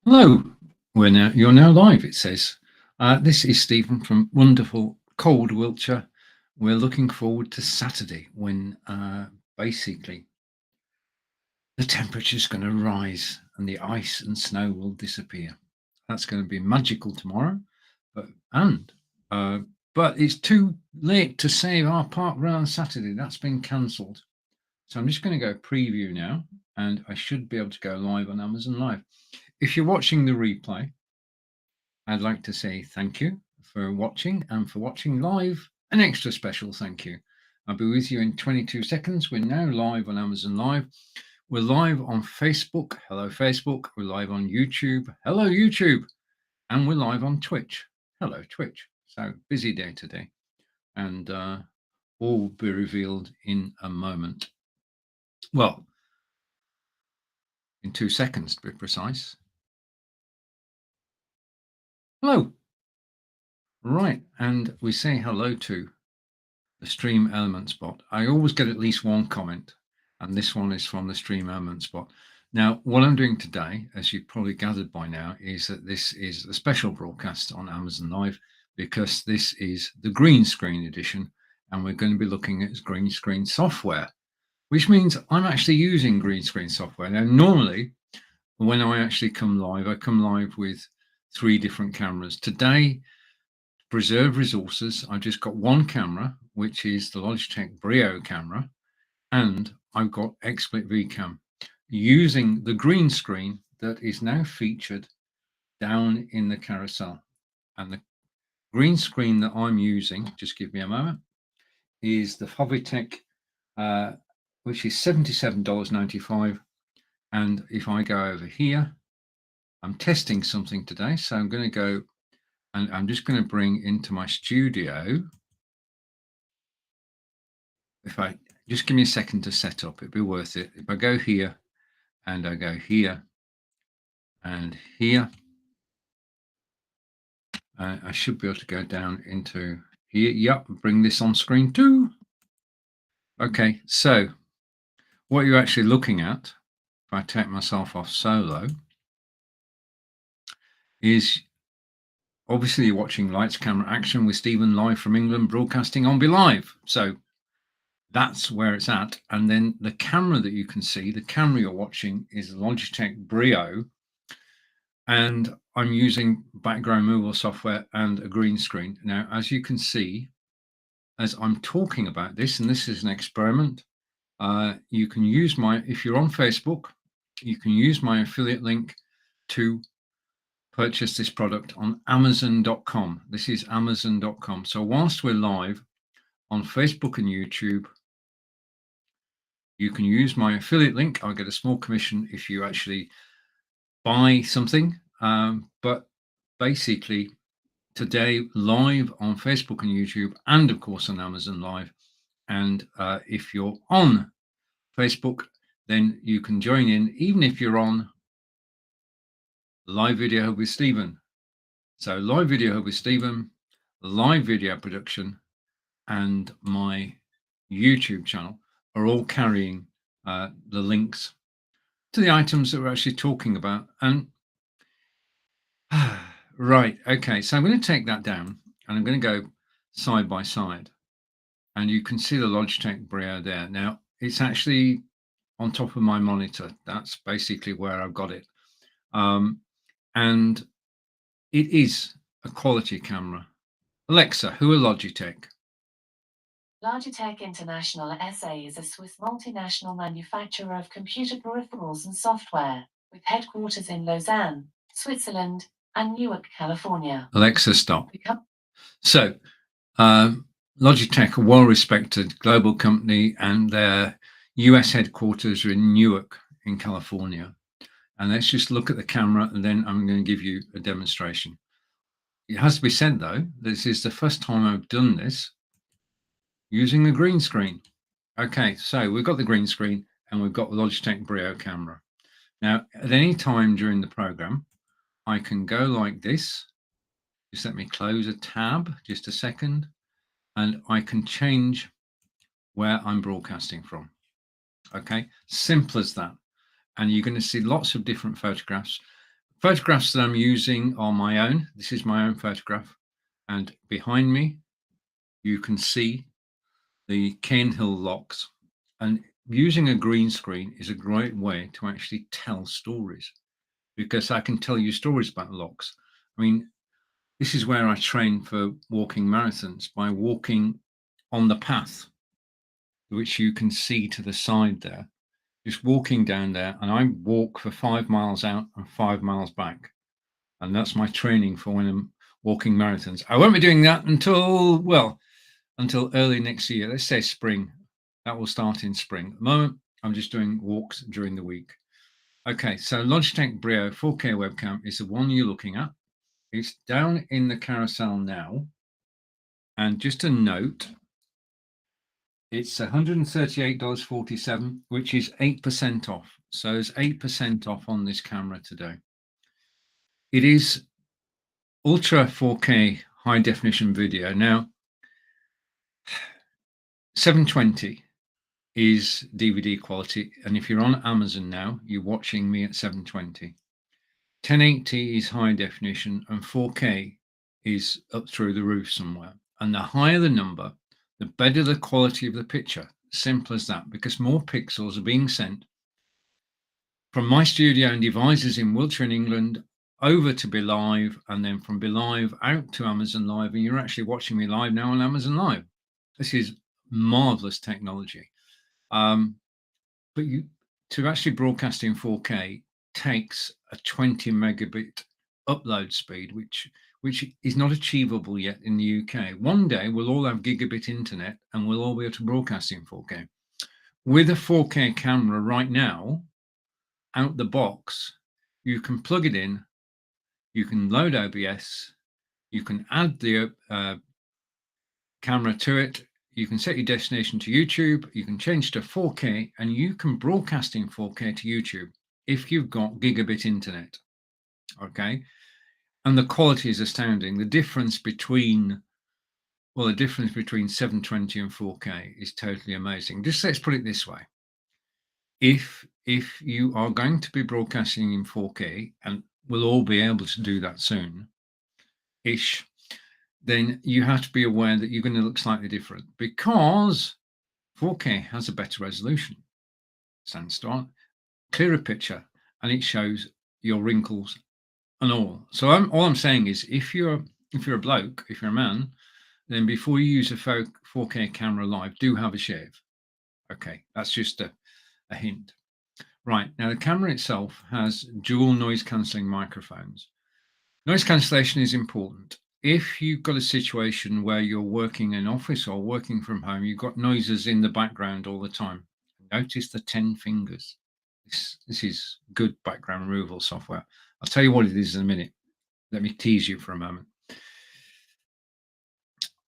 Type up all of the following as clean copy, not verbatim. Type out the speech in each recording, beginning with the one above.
Hello, you're now live, it says. This is Stephen from wonderful cold Wiltshire. We're looking forward to Saturday when basically the temperature is going to rise and the ice and snow will disappear. That's going to be magical tomorrow. But and uh, but it's too late to save our park run on Saturday. That's been cancelled. So I'm just going to go preview now, and I should be able to go live on Amazon Live. If you're watching the replay, I'd like to say thank you for watching, and for watching live, an extra special thank you. I'll be with you in 22 seconds. We're now live on Amazon Live. We're live on Facebook. Hello, Facebook. We're live on YouTube. Hello, YouTube. And we're live on Twitch. Hello, Twitch. So busy day today. And all will be revealed in a moment. Well, in 2 seconds to be precise. Hello. Right. And we say hello to the Stream Elements bot. I always get at least one comment, and this one is from the Stream Elements bot. Now, what I'm doing today, as you've probably gathered by now, is that this is a special broadcast on Amazon Live, because this is the green screen edition, and we're going to be looking at green screen software, which means I'm actually using green screen software. Now, normally, when I actually come live, I come live with 3 different cameras. Today, preserve resources, I've just got one camera, which is the Logitech Brio camera, and I've got XSplit VCam using the green screen that is now featured down in the carousel. And the green screen that I'm using, just give me a moment, is the Fovitech, which is $77.95. And if I go over here, I'm testing something today, so I'm going to go and I'm just going to bring into my studio. If I just give me a second to set up, it'd be worth it. If I go here and I go here and here, I should be able to go down into here. Yep, bring this on screen too. Okay, so what you're actually looking at, if I take myself off solo, is obviously you're watching Lights, Camera, Action with Stephen live from England, broadcasting on Be Live. So that's where it's at. And then the camera that you can see, the camera you're watching is Logitech Brio. And I'm using background removal software and a green screen. Now, as you can see, as I'm talking about this, and this is an experiment, you can use if you're on Facebook, you can use my affiliate link to purchase this product on Amazon.com. This is Amazon.com. So whilst we're live on Facebook and YouTube, you can use my affiliate link. I'll get a small commission if you actually buy something. But basically, today live on Facebook and YouTube, and of course on Amazon Live. And if you're on Facebook, then you can join in, even if you're on Live Video Hub with Stephen. So Live Video Hub with Stephen, live video production, and my YouTube channel are all carrying the links to the items that we're actually talking about. And right, okay, so I'm going to take that down and I'm going to go side by side, and you can see the Logitech Brio there. Now it's actually on top of my monitor. That's basically where I've got it. And it is a quality camera. Alexa, who are Logitech? Logitech International SA is a Swiss multinational manufacturer of computer peripherals and software, with headquarters in Lausanne, Switzerland, and Newark, California. Alexa, stop. So, Logitech, a well-respected global company, and their US headquarters are in Newark, in California. And let's just look at the camera, and then I'm going to give you a demonstration. It has to be said, though, this is the first time I've done this using the green screen. Okay, so we've got the green screen and we've got the Logitech Brio camera. Now, at any time during the program, I can go like this. Just let me close a tab, just a second, and I can change where I'm broadcasting from. Okay, simple as that. And you're going to see lots of different photographs. Photographs that I'm using are my own. This is my own photograph. And behind me, you can see the Cairnhill locks. And using a green screen is a great way to actually tell stories, because I can tell you stories about locks. I mean, this is where I train for walking marathons, by walking on the path, which you can see to the side there. Just walking down there, and I walk for 5 miles out and 5 miles back. And that's my training for when I'm walking marathons. I won't be doing that until early next year. Let's say spring. That will start in spring. At the moment, I'm just doing walks during the week. Okay, so Logitech Brio 4K webcam is the one you're looking at. It's down in the carousel now. And just a note, it's $138.47, which is 8% off. So it's 8% off on this camera today. It is Ultra 4K high definition video. Now, 720 is DVD quality. And if you're on Amazon now, you're watching me at 720. 1080 is high definition, and 4K is up through the roof somewhere. And the higher the number, the better the quality of the picture. Simple as that, because more pixels are being sent from my studio and devices in Wiltshire in England over to Be Live, and then from Be Live out to Amazon Live. And you're actually watching me live now on Amazon Live. This is marvelous technology. But to actually broadcast in 4K takes a 20 megabit upload speed, which is not achievable yet in the UK. One day we'll all have gigabit internet and we'll all be able to broadcast in 4K. With a 4K camera right now, out the box, you can plug it in, you can load OBS, you can add the camera to it, you can set your destination to YouTube, you can change to 4K, and you can broadcast in 4K to YouTube if you've got gigabit internet. Okay. And the quality is astounding. The difference between 720 and 4K is totally amazing. Just let's put it this way. If you are going to be broadcasting in 4K, and we'll all be able to do that soon-ish, then you have to be aware that you're going to look slightly different, because 4K has a better resolution, standstill, clearer picture, and it shows your wrinkles and all. So all I'm saying is, if you're a bloke, if you're a man, then before you use a 4K camera live, do have a shave. Okay, that's just a hint. Right, now the camera itself has dual noise cancelling microphones. Noise cancellation is important. If you've got a situation where you're working in an office or working from home, you've got noises in the background all the time. Notice the 10 fingers. This is good background removal software. I'll tell you what it is in a minute. Let me tease you for a moment.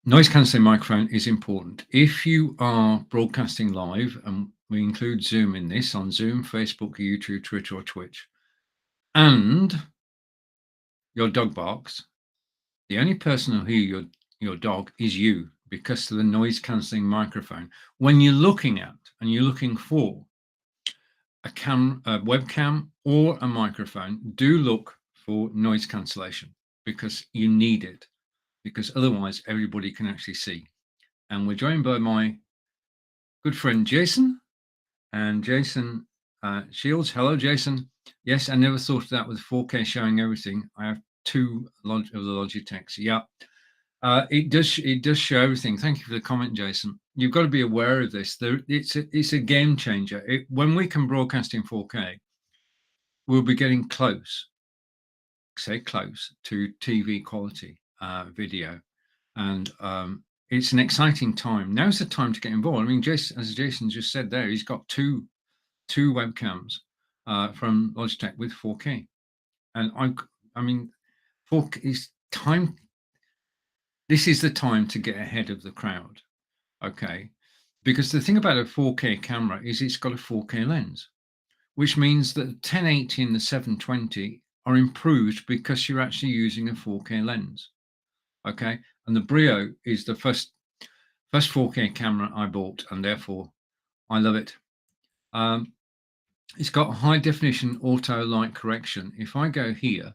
Noise cancelling microphone is important. If you are broadcasting live, and we include Zoom in this, on Zoom, Facebook, YouTube, Twitter, or Twitch, and your dog barks, the only person who'll hear your dog is you, because of the noise cancelling microphone. When you're looking at and you're looking for a webcam or a microphone, do look for noise cancellation, because you need it, because otherwise everybody can actually see. And we're joined by my good friend Jason, and Jason Shields. Hello, Jason. Yes, I never thought of that with 4K showing everything. I have two of the Logitechs. Yeah, it does show everything. Thank you for the comment, Jason. You've got to be aware of this. It's a game changer. When we can broadcast in 4K, we'll be getting close to TV quality video, and it's an exciting time. Now's the time to get involved. I mean, as Jason just said there, he's got two webcams from Logitech with 4K, and I mean, 4K is time. This is the time to get ahead of the crowd, okay? Because the thing about a 4K camera is it's got a 4K lens, which means that the 1080 and the 720 are improved because you're actually using a 4K lens, okay? And the Brio is the first 4K camera I bought, and therefore I love it. It's got high definition auto light correction. If I go here,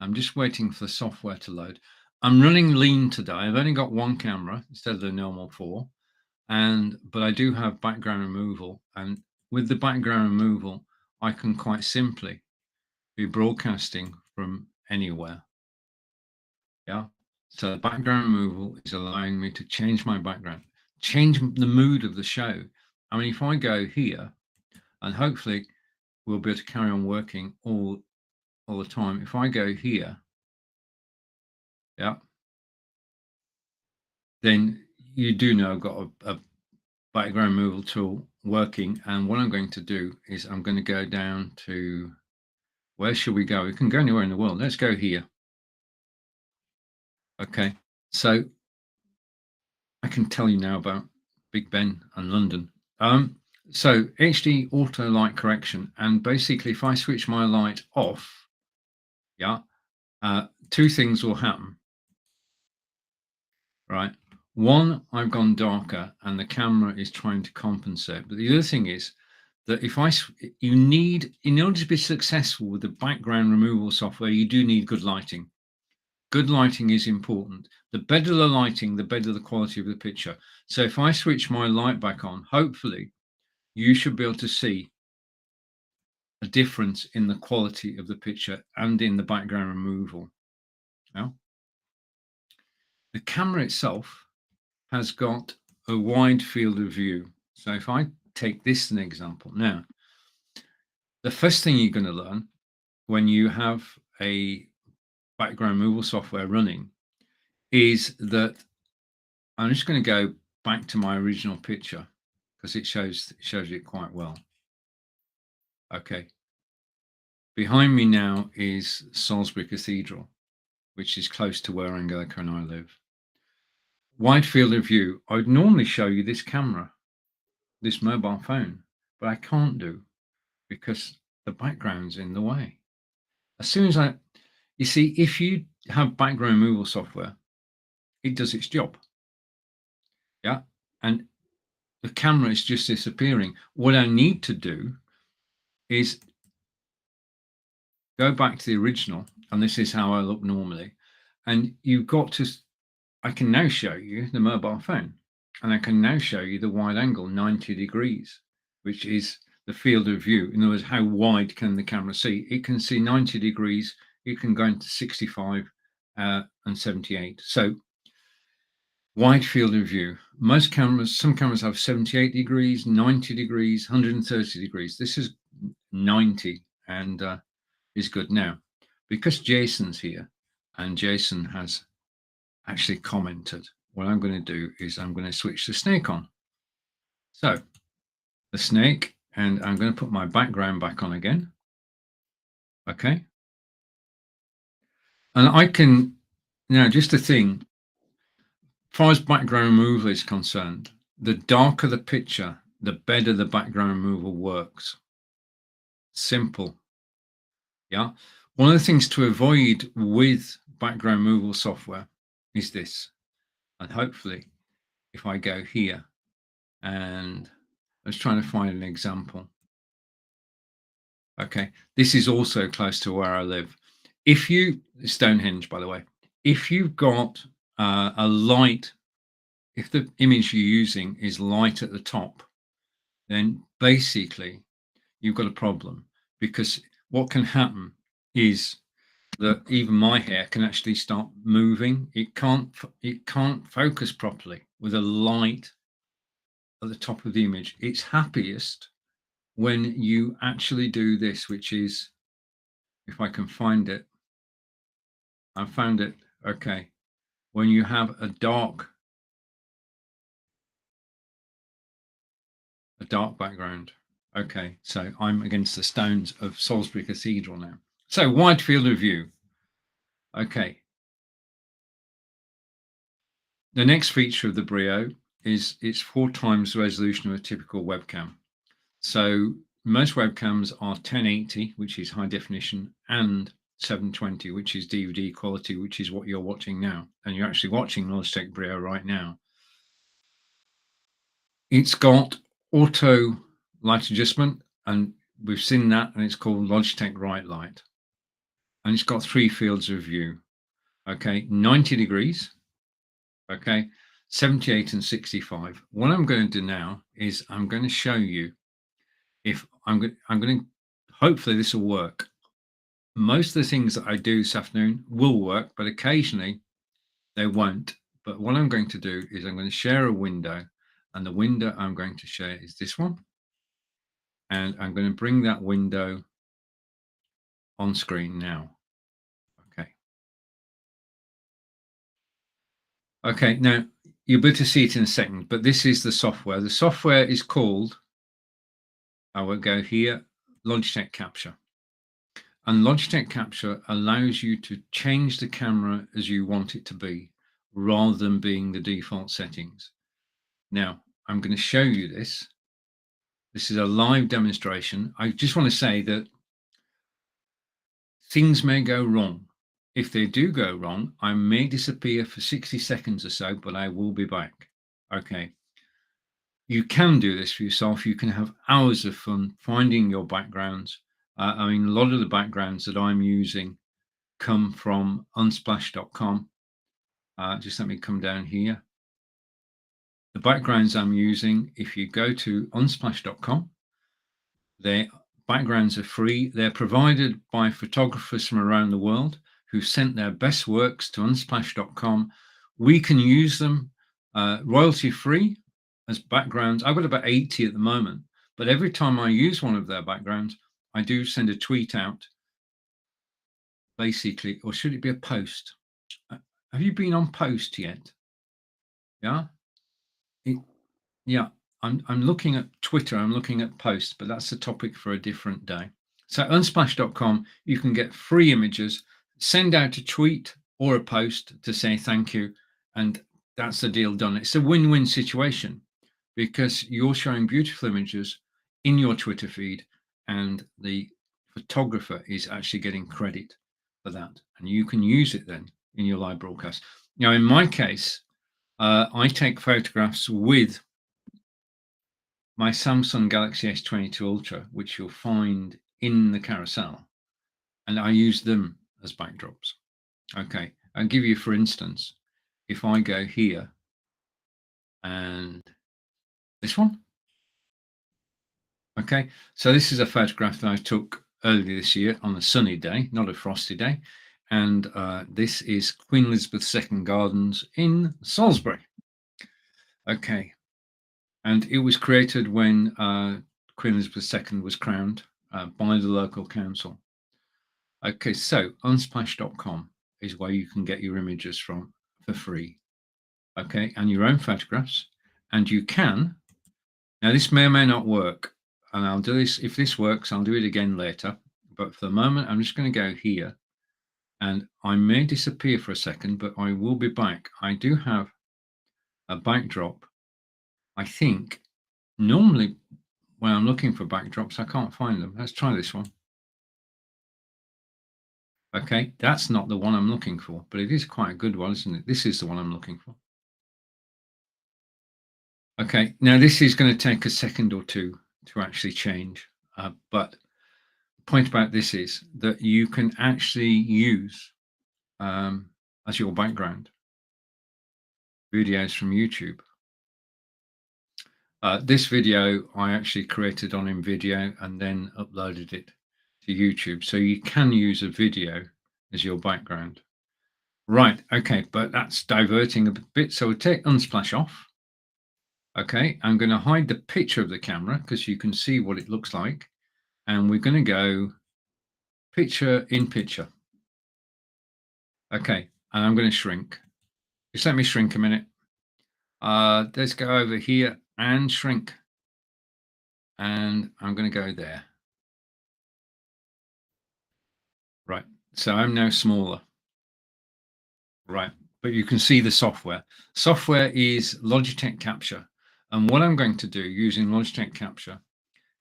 I'm just waiting for the software to load. I'm running lean today. I've only got one camera instead of the normal 4, but I do have background removal, and with the background removal, I can quite simply be broadcasting from anywhere. Yeah. So the background removal is allowing me to change my background, change the mood of the show. I mean, if I go here, and hopefully we'll be able to carry on working all the time. If I go here, yeah, then you do know I've got a background removal tool working. And what I'm going to do is I'm going to go down to, where should we go? We can go anywhere in the world. Let's go here. Okay, so I can tell you now about Big Ben and London. So HD auto light correction, and basically if I switch my light off, yeah, two things will happen, right? One, I've gone darker and the camera is trying to compensate. But the other thing is that you need, in order to be successful with the background removal software, you do need good lighting. Good lighting is important. The better the lighting, the better the quality of the picture. So if I switch my light back on, hopefully you should be able to see a difference in the quality of the picture and in the background removal. Now, the camera itself has got a wide field of view. So if I take this as an example, now, the first thing you're going to learn when you have a background removal software running is that, I'm just going to go back to my original picture because it shows it quite well. Okay. Behind me now is Salisbury Cathedral, which is close to where Angelica and I live. Wide field of view. I would normally show you this camera, this mobile phone, but I can't do because the background's in the way. As soon as you see, if you have background removal software, it does its job. Yeah. And the camera is just disappearing. What I need to do is go back to the original, and this is how I look normally. And you've got to, I can now show you the mobile phone, and I can now show you the wide angle 90 degrees, which is the field of view. In other words, how wide can the camera see? It can see 90 degrees. It can go into 65 and 78. So wide field of view. Most cameras, some cameras have 78 degrees, 90 degrees, 130 degrees. This is 90 and is good. Now, because Jason's here and Jason has actually commented, what I'm going to do is I'm going to switch the snake on. So the snake, and I'm going to put my background back on again. Okay. And I can, now just a thing, as far as background removal is concerned, the darker the picture, the better the background removal works. Simple. Yeah. One of the things to avoid with background removal software is this. And hopefully, if I go here and let's try to find an example. Okay. This is also close to where I live. If you, Stonehenge, by the way, if you've got a light, if the image you're using is light at the top, then basically you've got a problem, because what can happen is that even my hair can actually start moving. It can't focus properly with a light at the top of the image. It's happiest when you actually do this, which is, if I can find it, I found it. Okay. When you have a dark background. Okay, so I'm against the stones of Salisbury Cathedral now. So wide field of view. Okay. The next feature of the Brio is it's 4 times the resolution of a typical webcam. So most webcams are 1080, which is high definition, and 720, which is DVD quality, which is what you're watching now. And you're actually watching Logitech Brio right now. It's got auto light adjustment, and we've seen that, and it's called Logitech Right Light. And it's got 3 fields of view. Okay, 90 degrees, okay, 78 and 65. What I'm going to do now is I'm going to show you if I'm going to, hopefully this will work. Most of the things that I do this afternoon will work, but occasionally they won't. But what I'm going to do is I'm going to share a window, and the window I'm going to share is this one. And I'm going to bring that window on screen now. Okay. Okay, now you'll be able to see it in a second, but this is the software. The software is called, I will go here, Logitech Capture. And Logitech Capture allows you to change the camera as you want it to be, rather than being the default settings. Now, I'm going to show you this. This is a live demonstration. I just want to say that things may go wrong. If they do go wrong, I may disappear for 60 seconds or so, but I will be back. Okay. You can do this for yourself. You can have hours of fun finding your backgrounds. I mean, a lot of the backgrounds that I'm using come from unsplash.com. Just let me come down here. The backgrounds I'm using, if you go to unsplash.com, their backgrounds are free. They're provided by photographers from around the world who sent their best works to unsplash.com. We can use them royalty free as backgrounds. I've got about 80 at the moment, but every time I use one of their backgrounds, I do send a tweet out, basically, or should it be a post? Have you been on Post yet? Yeah. Yeah. I'm looking at Twitter. I'm looking at Post, but that's a topic for a different day. So unsplash.com, you can get free images, send out a tweet or a post to say thank you, and that's the deal done. It's a win-win situation because you're showing beautiful images in your Twitter feed, and the photographer is actually getting credit for that, and you can use it then in your live broadcast. Now, in my case, I take photographs with my Samsung Galaxy S22 Ultra, which you'll find in the carousel, and I use them as backdrops. Okay, I'll give you, for instance, if I go here and this one. Okay, so this is a photograph that I took earlier this year on a sunny day, not a frosty day. And this is Queen Elizabeth II Gardens in Salisbury. Okay, and it was created when Queen Elizabeth II was crowned by the local council. Okay, so unsplash.com is where you can get your images from for free. Okay, and your own photographs. And you can, now this may or may not work, and I'll do this, if this works, I'll do it again later. But for the moment, I'm just going to go here, and I may disappear for a second, but I will be back. I do have a backdrop. I think normally when I'm looking for backdrops, I can't find them. Let's try this one. Okay, that's not the one I'm looking for, but it is quite a good one, isn't it? This is the one I'm looking for. Okay, now this is going to take a second or two to actually change, but the point about this is that you can actually use as your background videos from YouTube. This video I actually created on InVideo and then uploaded it to YouTube, so you can use a video as your background. Right, okay, but that's diverting a bit, so we'll take Unsplash off. Okay, I'm going to hide the picture of the camera because you can see what it looks like. And we're going to go picture in picture. Okay, and I'm going to shrink. Just let me shrink a minute. Let's go over here and shrink. And I'm going to go there. Right, so I'm now smaller. Right, but you can see the software. Software is Logitech Capture. And what I'm going to do using Logitech Capture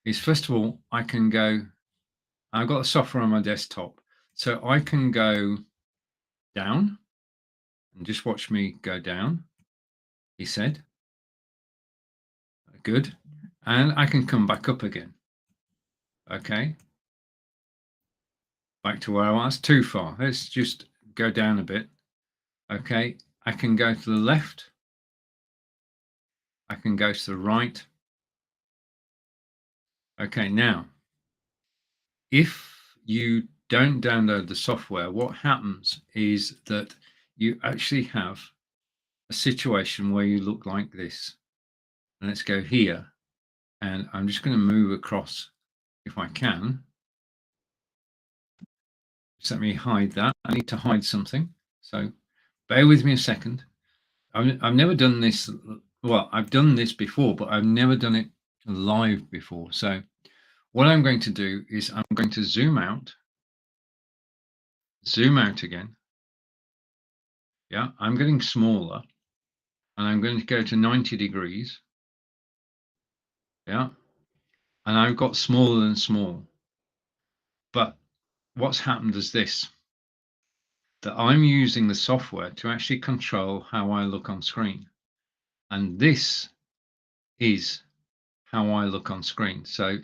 is, first of all, I can go, I've got the software on my desktop, so I can go down and just watch me go down, he said. Good. And I can come back up again. Okay. Back to where I was. Too far. Let's just go down a bit. Okay. I can go to the left. I can go to the right. Okay. Now, if you don't download the software, what happens is that you actually have a situation where you look like this. And let's go here. And I'm just going to move across if I can. Just let me hide that. I need to hide something. So bear with me a second. I've never done this. Well, I've done this before, but I've never done it live before. So what I'm going to do is I'm going to zoom out again. Yeah, I'm getting smaller and I'm going to go to 90 degrees. Yeah, and I've got smaller than small. But what's happened is this, that I'm using the software to actually control how I look on screen. And this is how I look on screen. So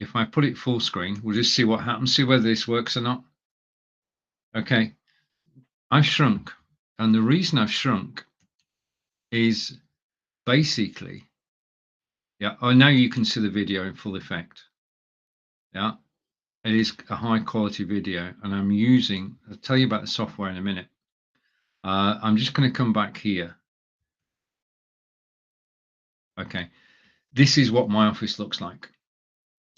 if I put it full screen, we'll just see what happens, see whether this works or not. Okay, I've shrunk. And the reason I've shrunk is basically, yeah, oh, now you can see the video in full effect. Yeah, it is a high quality video and I'm using, I'll tell you about the software in a minute. I'm just going to come back here. Okay, this is what my office looks like.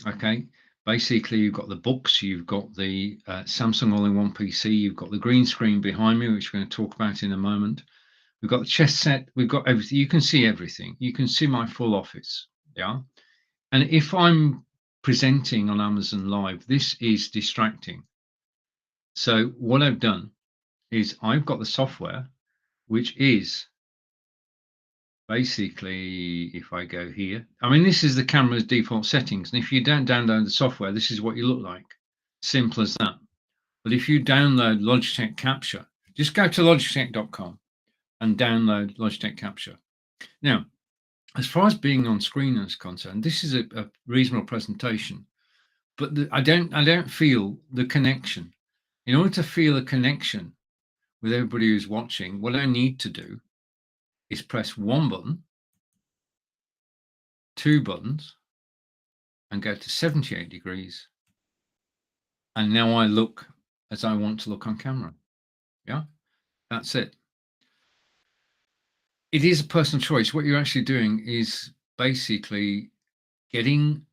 Okay, basically you've got the books, you've got the Samsung all-in-one PC, you've got the green screen behind me, which we're going to talk about in a moment. We've got the chess set, we've got everything. You can see everything. You can see my full office. Yeah, and if I'm presenting on Amazon Live, this is distracting. So what I've done is I've got the software, which is basically, if I go here, I mean, this is the camera's default settings. And if you don't download the software, this is what you look like. Simple as that. But if you download Logitech Capture, just go to logitech.com and download Logitech Capture. Now, as far as being on screen is concerned, this is a reasonable presentation, but I don't feel the connection. In order to feel a connection with everybody who's watching, what I need to do is press one button, two buttons, and go to 78 degrees. And now I look as I want to look on camera. Yeah, that's it. It is a personal choice. What you're actually doing is basically getting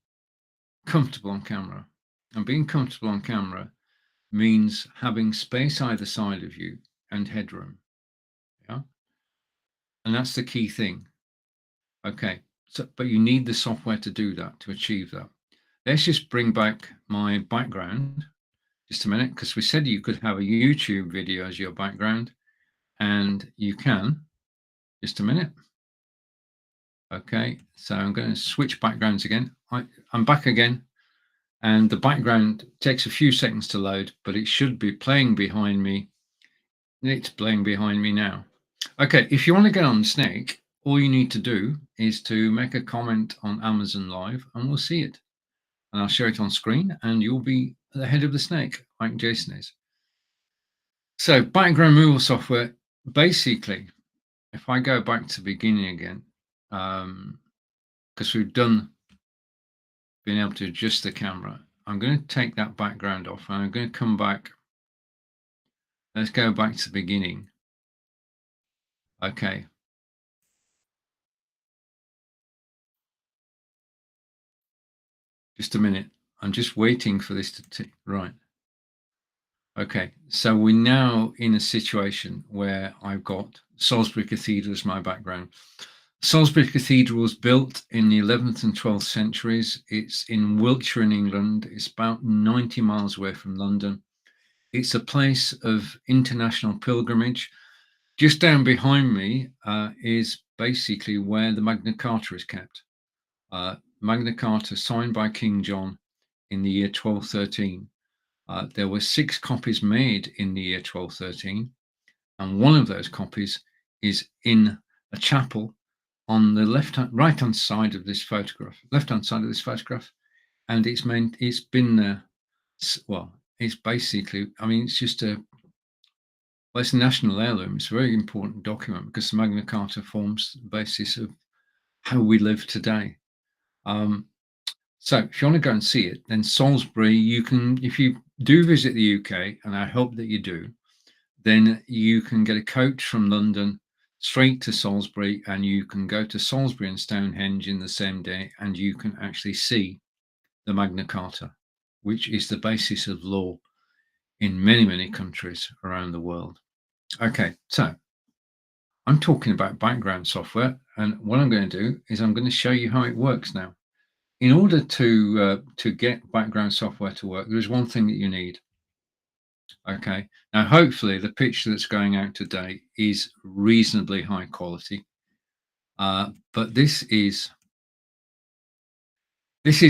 comfortable on camera. And being comfortable on camera means having space either side of you and headroom. Yeah. And that's the key thing. Okay. So, but you need the software to do that, to achieve that. Let's just bring back my background just a minute, because we said you could have a YouTube video as your background, and you can. Just a minute. Okay, so I'm going to switch backgrounds again. I'm back again, and the background takes a few seconds to load, but it should be playing behind me. It's playing behind me now. Okay, if you want to get on Snake, all you need to do is to make a comment on Amazon Live, and we'll see it. And I'll show it on screen, and you'll be the head of the snake, like Jason is. So background removal software, basically, if I go back to the beginning again, because we've been able to adjust the camera, I'm going to take that background off and I'm going to come back. Let's go back to the beginning. Okay. Just a minute. I'm just waiting for this to right. Okay, so we're now in a situation where I've got Salisbury Cathedral as my background. Salisbury Cathedral was built in the 11th and 12th centuries. It's in Wiltshire in England. It's about 90 miles away from London. It's a place of international pilgrimage. Just down behind me is basically where the Magna Carta is kept. Magna Carta signed by King John in the year 1213. There were 6 copies made in the year 1213, and one of those copies is in a chapel on the right-hand side of this photograph, and it's been there. Well, it's basically, I mean, it's just it's a national heirloom. It's a very important document because the Magna Carta forms the basis of how we live today. So if you want to go and see it, then Salisbury, you can, if you do visit the UK, and I hope that you do, then you can get a coach from London straight to Salisbury, and you can go to Salisbury and Stonehenge in the same day, and you can actually see the Magna Carta, which is the basis of law in many, many countries around the world. Okay, so I'm talking about background software, and what I'm going to do is I'm going to show you how it works now. In order to get background software to work, there's one thing that you need. Okay, now hopefully the picture that's going out today is reasonably high quality, but this is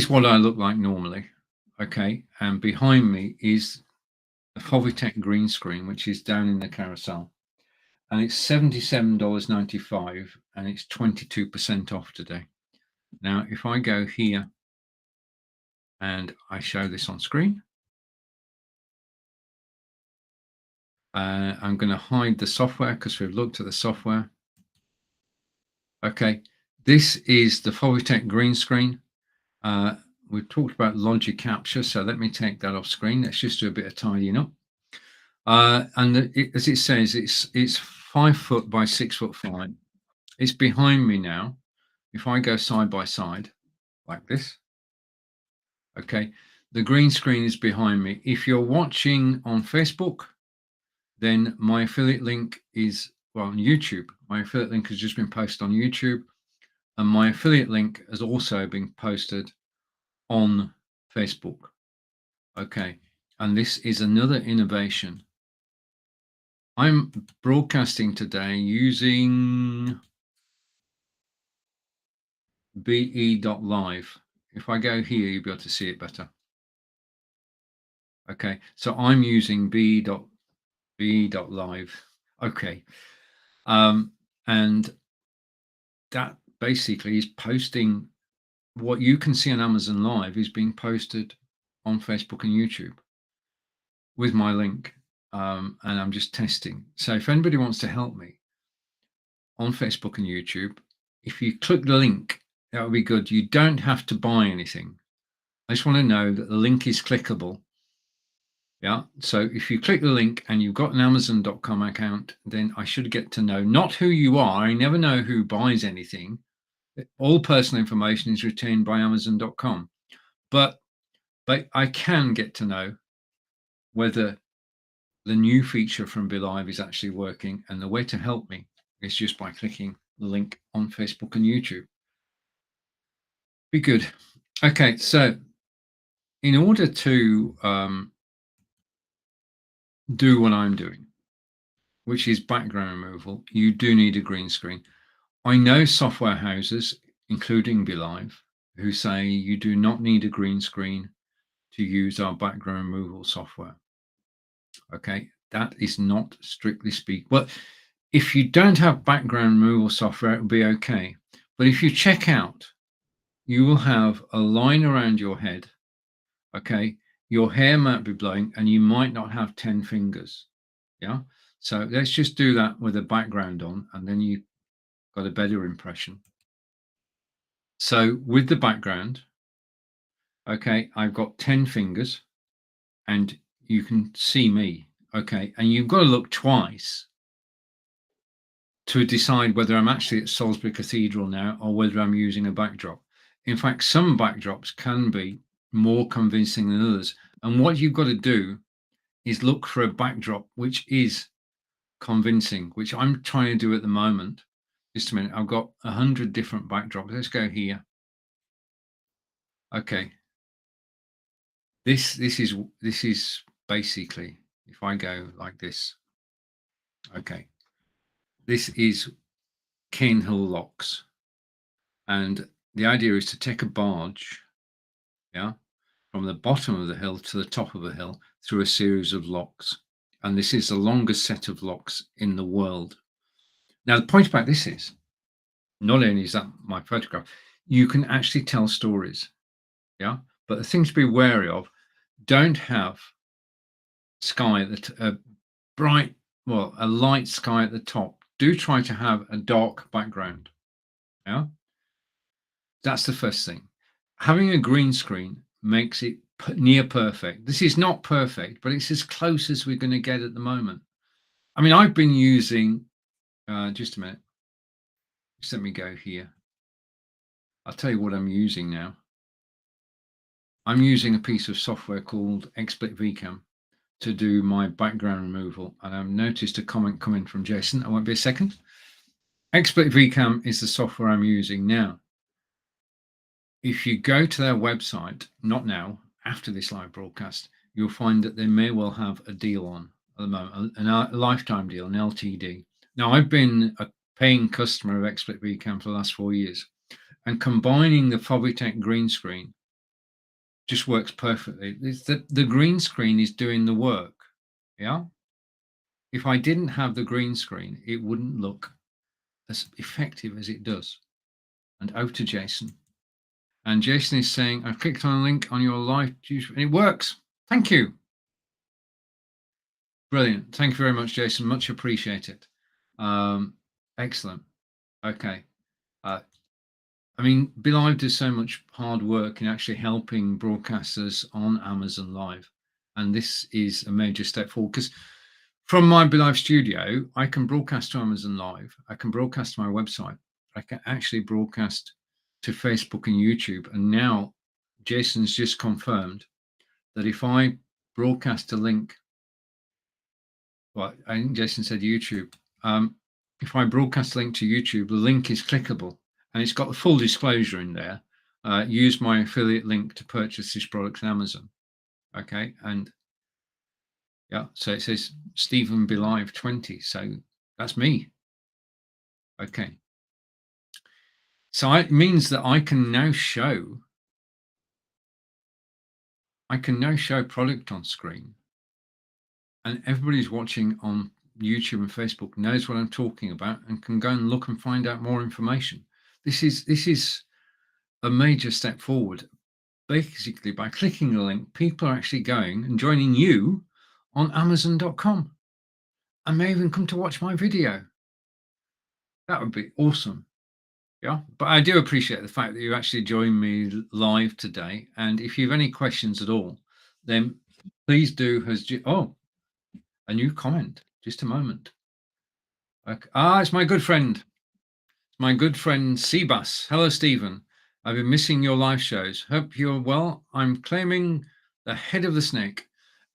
what I look like normally. Okay, and behind me is the Fovitec green screen, which is down in the carousel, and it's $77.95, and it's 22% off today. Now, if I go here and I show this on screen, I'm going to hide the software because we've looked at the software. Okay, this is the Fovitec green screen. We've talked about logic capture, so let me take that off screen. Let's just do a bit of tidying up. And as it says, it's 5 foot by 6'5". It's behind me now. If I go side by side like this, okay, the green screen is behind me. If you're watching on Facebook, then my affiliate link is, well, on YouTube. My affiliate link has just been posted on YouTube, and my affiliate link has also been posted on Facebook. Okay, and this is another innovation. I'm broadcasting today using be.live. If I go here, you'll be able to see it better. Okay, so I'm using be.live. Okay, and that basically is posting what you can see on Amazon Live is being posted on Facebook and YouTube with my link, and I'm just testing. So if anybody wants to help me on Facebook and YouTube, if you click the link, that would be good. You don't have to buy anything. I just want to know that the link is clickable. Yeah, so if you click the link and you've got an Amazon.com account, then I should get to know not who you are. I never know who buys anything. All personal information is retained by Amazon.com. But I can get to know whether the new feature from BeLive is actually working, and the way to help me is just by clicking the link on Facebook and YouTube. Be good. Okay, so in order to do what I'm doing, which is background removal, you do need a green screen. I know software houses, including BeLive, who say you do not need a green screen to use our background removal software. Okay, that is not strictly speak. Well, if you don't have background removal software, it will be okay. But if you check out, you will have a line around your head. Okay, your hair might be blowing and you might not have 10 fingers. Yeah, so let's just do that with a background on, and then you got a better impression. So with the background, okay, I've got 10 fingers and you can see me. Okay, and you've got to look twice to decide whether I'm actually at Salisbury Cathedral now or whether I'm using a backdrop. In fact, some backdrops can be more convincing than others. And what you've got to do is look for a backdrop which is convincing, which I'm trying to do at the moment. Just a minute, I've got 100 different backdrops. Let's go here. Okay. This is basically, if I go like this, okay, this is Cairnhill Locks, and the idea is to take a barge, yeah, from the bottom of the hill to the top of the hill through a series of locks, and this is the longest set of locks in the world. Now, the point about this is, not only is that my photograph, you can actually tell stories, yeah, But the things to be wary of, don't have sky that bright, well, a light sky at the top. Do try to have a dark background. Yeah, that's the first thing. Having a green screen makes it near perfect. This is not perfect, but it's as close as we're going to get at the moment. I mean, I've been using, just a minute, just let me go here. I'll tell you what I'm using now. I'm using a piece of software called XSplit VCAM to do my background removal. And I've noticed a comment coming from Jason. I won't be a second. XSplit VCAM is the software I'm using now. If you go to their website, not now, after this live broadcast, you'll find that they may well have a deal on at the moment, a lifetime deal, an LTD. Now, I've been a paying customer of XSplit VCAM for the last 4 years, and combining the Fovitec green screen just works perfectly. The green screen is doing the work. Yeah. If I didn't have the green screen, it wouldn't look as effective as it does. And out to Jason. And Jason is saying, I've clicked on a link on your live, and it works. Thank you. Brilliant. Thank you very much, Jason. Much appreciated. Excellent. Okay. I mean, BeLive does so much hard work in actually helping broadcasters on Amazon Live. And this is a major step forward, because from my BeLive studio, I can broadcast to Amazon Live. I can broadcast to my website. I can actually broadcast to Facebook and YouTube. And now Jason's just confirmed that if I broadcast a link, well, I think Jason said YouTube. If I broadcast a link to YouTube, the link is clickable and it's got the full disclosure in there. Use my affiliate link to purchase this product on Amazon. Okay. And yeah, so it says Stephen BeLive 20. So that's me. Okay. So it means that I can now show product on screen, and everybody's watching on YouTube and Facebook knows what I'm talking about and can go and look and find out more information. This is a major step forward. Basically, by clicking the link, people are actually going and joining you on Amazon.com and may even come to watch my video. That would be awesome. Yeah, but I do appreciate the fact that you actually joined me live today. And if you have any questions at all, then please do. A new comment. Just a moment. Okay. It's my good friend. Seabus. Hello, Stephen. I've been missing your live shows. Hope you're well. I'm claiming the head of the snake.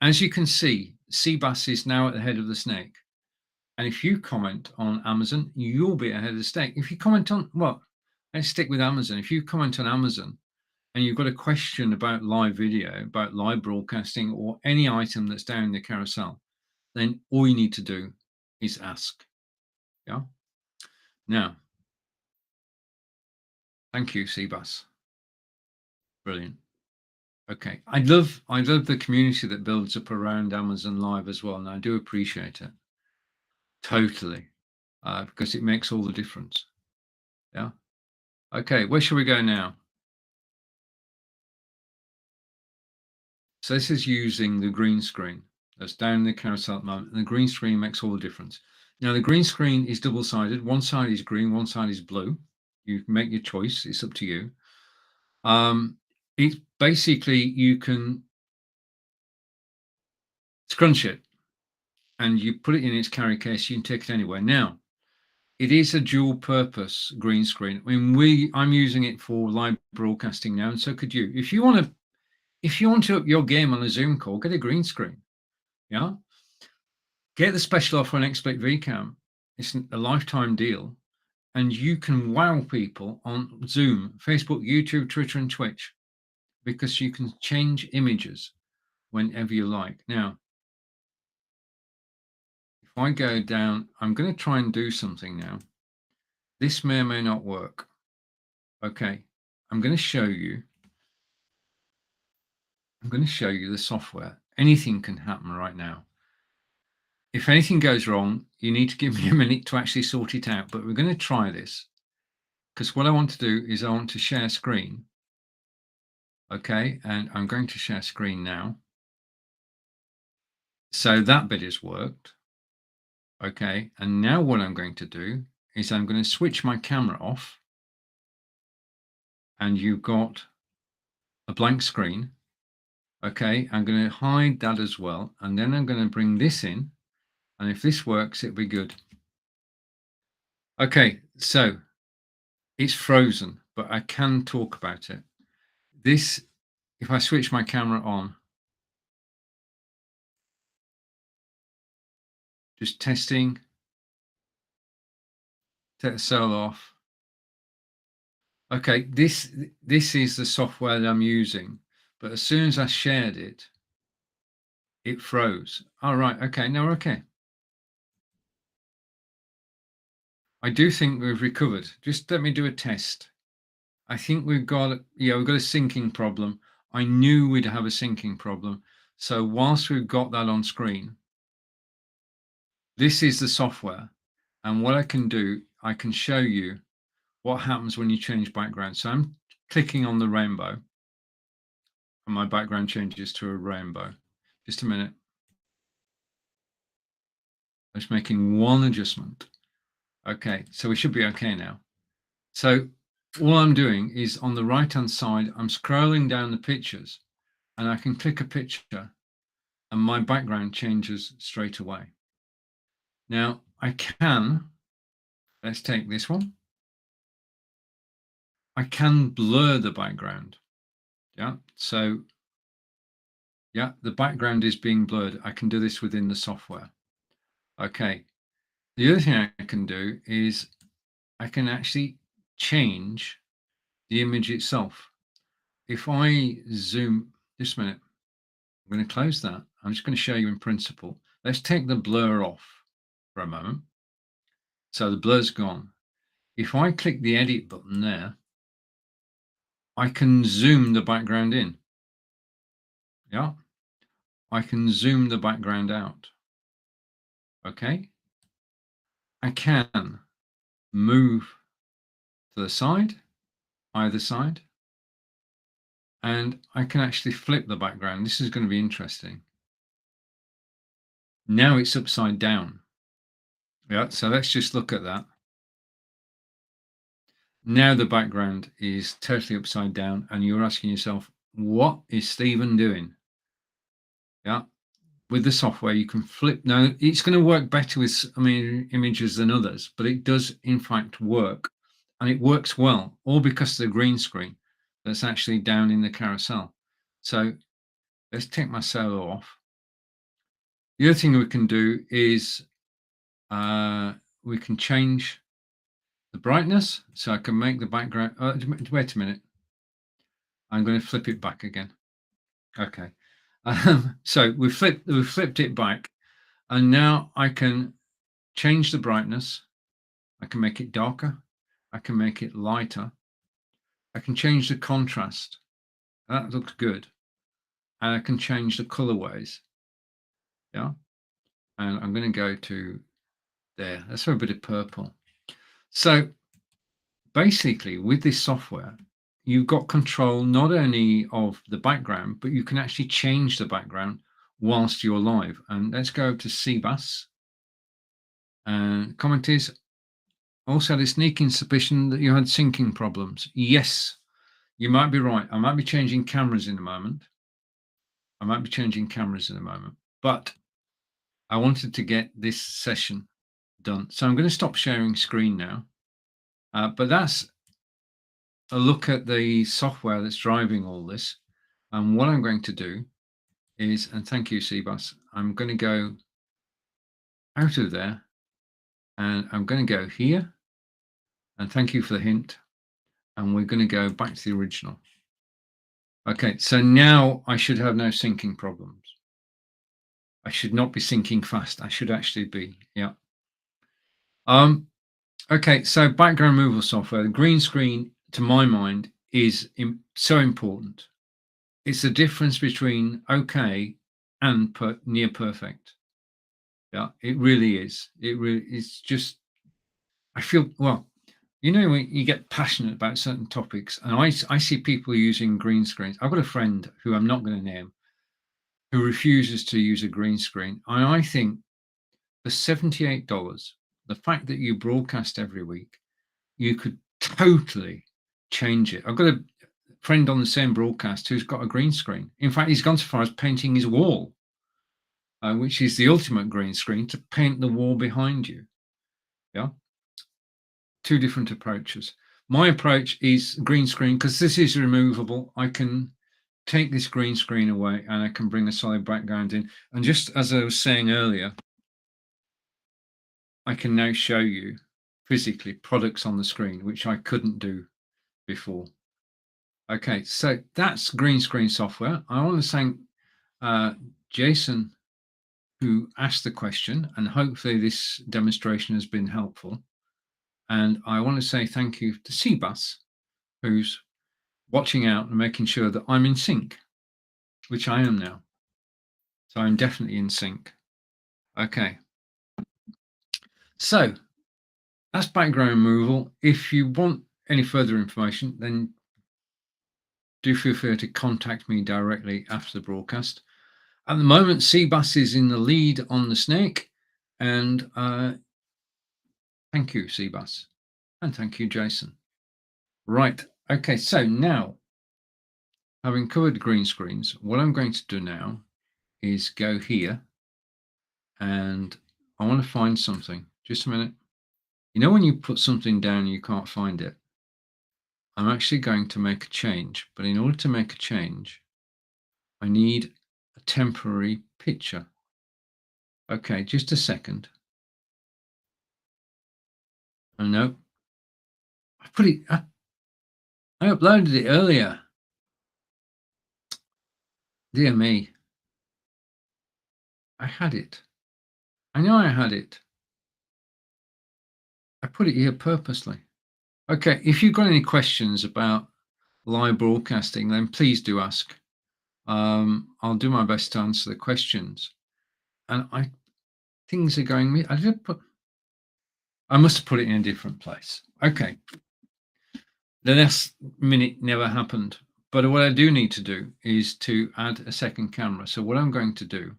As you can see, Seabus is now at the head of the snake. And if you comment on Amazon, you'll be ahead of the snake. If you comment on, well, let's stick with Amazon. If you comment on Amazon and you've got a question about live video, about live broadcasting, or any item that's down in the carousel, then all you need to do is ask. Yeah. Now, thank you, Seabus. Brilliant. Okay. I love the community that builds up around Amazon Live as well. And I do appreciate it. Totally. Because it makes all the difference. Yeah. Okay. Where shall we go now? So this is using the green screen that's down in the carousel at the moment. And the green screen makes all the difference. Now, the green screen is double-sided. One side is green, one side is blue. You can make your choice. It's up to you. It's basically, you can scrunch it and you put it in its carry case. You can take it anywhere. Now, it is a dual purpose green screen. I mean, I'm using it for live broadcasting now, and so could you. If you want to up your game on a Zoom call, get a green screen. Yeah. Get the special offer on XSplit VCAM. It's a lifetime deal. And you can wow people on Zoom, Facebook, YouTube, Twitter, and Twitch, because you can change images whenever you like. Now, if I go down, I'm going to try and do something now. This may or may not work. Okay, I'm going to show you. I'm going to show you the software. Anything can happen right now. If anything goes wrong, you need to give me a minute to actually sort it out. But we're going to try this, because what I want to do is I want to share screen. Okay, and I'm going to share screen now. So that bit has worked. Okay, and now what I'm going to do is I'm going to switch my camera off, and you've got a blank screen. Okay, I'm going to hide that as well, and then I'm going to bring this in, and if this works, it'll be good. Okay, so it's frozen, but I can talk about it. This, if I switch my camera on, just testing, take the cell off. Okay, this is the software that I'm using, but as soon as I shared it, it froze. All right, okay, no, okay. I do think we've recovered. Just let me do a test. I think we've got, yeah, we've got a syncing problem. I knew we'd have a syncing problem. So whilst we've got that on screen, this is the software. And what I can do, I can show you what happens when you change background. So I'm clicking on the rainbow and my background changes to a rainbow. Just a minute. I'm just making one adjustment. Okay, so we should be okay now. So all I'm doing is on the right-hand side, I'm scrolling down the pictures and I can click a picture and my background changes straight away. Now I can, let's take this one. I can blur the background. Yeah, so yeah, the background is being blurred. I can do this within the software. Okay, the other thing I can do is I can actually change the image itself. If I zoom, just a minute, I'm going to close that. I'm just going to show you in principle. Let's take the blur off for a moment. So the blur's gone. If I click the edit button there, I can zoom the background in. Yeah, I can zoom the background out. Okay, I can move to the side, either side, and I can actually flip the background. This is going to be interesting. Now it's upside down. Yeah, so let's just look at that. Now the background is totally upside down and you're asking yourself, what is Stephen doing? Yeah, with the software you can flip. Now it's going to work better with images than others, but it does in fact work, and it works well, all because of the green screen that's actually down in the carousel. So let's take my solo off. The other thing we can do is we can change the brightness, so I can make the background. Wait a minute. I'm going to flip it back again. Okay. So we've flipped it back, and now I can change the brightness. I can make it darker. I can make it lighter. I can change the contrast. That looks good. And I can change the colorways. Yeah. And I'm going to go to there. Let's have a bit of purple. So basically, with this software, you've got control not only of the background, but you can actually change the background whilst you're live. And let's go to CBAS. And comment is, also had a sneaking suspicion that you had syncing problems. Yes, you might be right. I might be changing cameras in a moment. But I wanted to get this session done. So I'm going to stop sharing screen now. But that's a look at the software that's driving all this. And what I'm going to do is, and thank you, CBAS, I'm going to go out of there and I'm going to go here. And thank you for the hint. And we're going to go back to the original. Okay, so now I should have no syncing problems. I should not be syncing fast. I should actually be, yeah. Okay, so background removal software, the green screen, to my mind, is so important. It's the difference between okay and near perfect. Yeah, it really is. It's just, I feel, well, you know, when you get passionate about certain topics, and I see people using green screens. I've got a friend who I'm not going to name, who refuses to use a green screen. And I think for $78, the fact that you broadcast every week, you could totally change it. I've got a friend on the same broadcast who's got a green screen. In fact, he's gone so far as painting his wall, which is the ultimate green screen, to paint the wall behind you. Yeah. Two different approaches. My approach is green screen because this is removable. I can take this green screen away and I can bring a solid background in. And just as I was saying earlier, I can now show you physically products on the screen, which I couldn't do before. Okay, so that's green screen software. I want to thank Jason, who asked the question, and hopefully this demonstration has been helpful. And I want to say thank you to Seabus, who's watching out and making sure that I'm in sync, which I am now. So I'm definitely in sync. Okay. So that's background removal. If you want any further information, then do feel free to contact me directly after the broadcast. At the moment, Seabus is in the lead on the snake, and thank you, Seabus, and thank you, Jason. Right, okay, so now, having covered green screens, what I'm going to do now is go here, and I want to find something. Just a minute. You know when you put something down and you can't find it? I'm actually going to make a change, but in order to make a change, I need a temporary picture. Okay, just a second. Oh no, I put it, I uploaded it earlier. Dear me. I had it. I know I had it. I put it here purposely. Okay, if you've got any questions about live broadcasting, then please do ask. I'll do my best to answer the questions. And things are going, I must have put it in a different place. Okay. The next minute never happened. But what I do need to do is to add a second camera. So what I'm going to do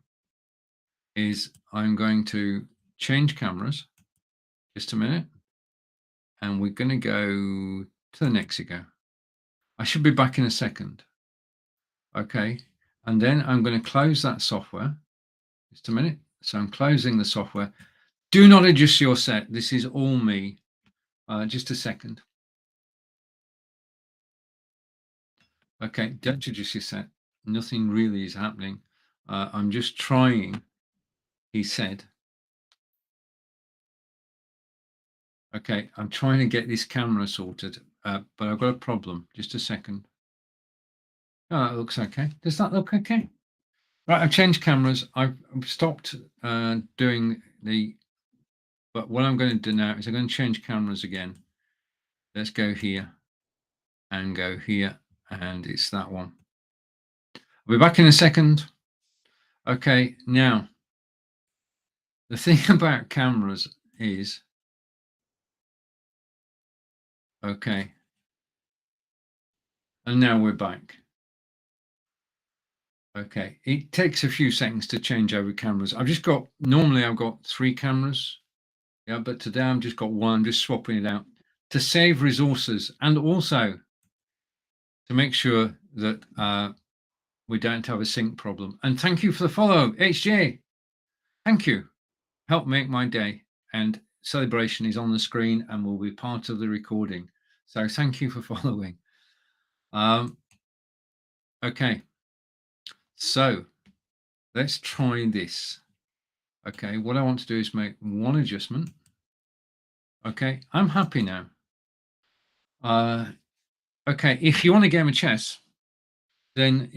is I'm going to change cameras. Just a minute. And we're going to go to the Nexigo. I should be back in a second. Okay. And then I'm going to close that software. Just a minute. So I'm closing the software. Do not adjust your set. This is all me. Just a second. Okay. Don't adjust your set. Nothing really is happening. I'm just trying, he said. Okay. I'm trying to get this camera sorted, but I've got a problem. Just a second. Oh, that looks okay. Does that look okay? Right, I've changed cameras. I've stopped doing but what I'm going to do now is I'm going to change cameras again. Let's go here and go here, and it's that one. I'll be back in a second. Okay, now, the thing about cameras is, okay, and now we're back. Okay, it takes a few seconds to change over cameras. Normally I've got 3 cameras. Yeah, but today I've just got one. I'm just swapping it out to save resources and also to make sure that we don't have a sync problem. And thank you for the follow, HJ. Thank you. Help make my day. And Celebration is on the screen and will be part of the recording. So thank you for following. Okay. So let's try this. Okay, what I want to do is make one adjustment. Okay, I'm happy now. Okay, if you want a game of chess, then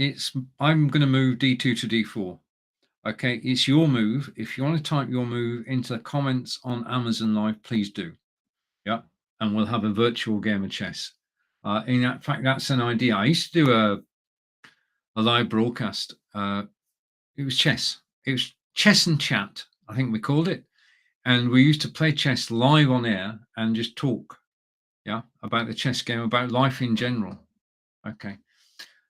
I'm going to move d2 to d4. Okay, it's your move. If you want to type your move into the comments on Amazon Live, please do. Yeah, and we'll have a virtual game of chess. In fact, that's an idea. I used to do a live broadcast. It was chess. It was chess and chat, I think we called it. And we used to play chess live on air and just talk. Yeah, about the chess game, about life in general. Okay.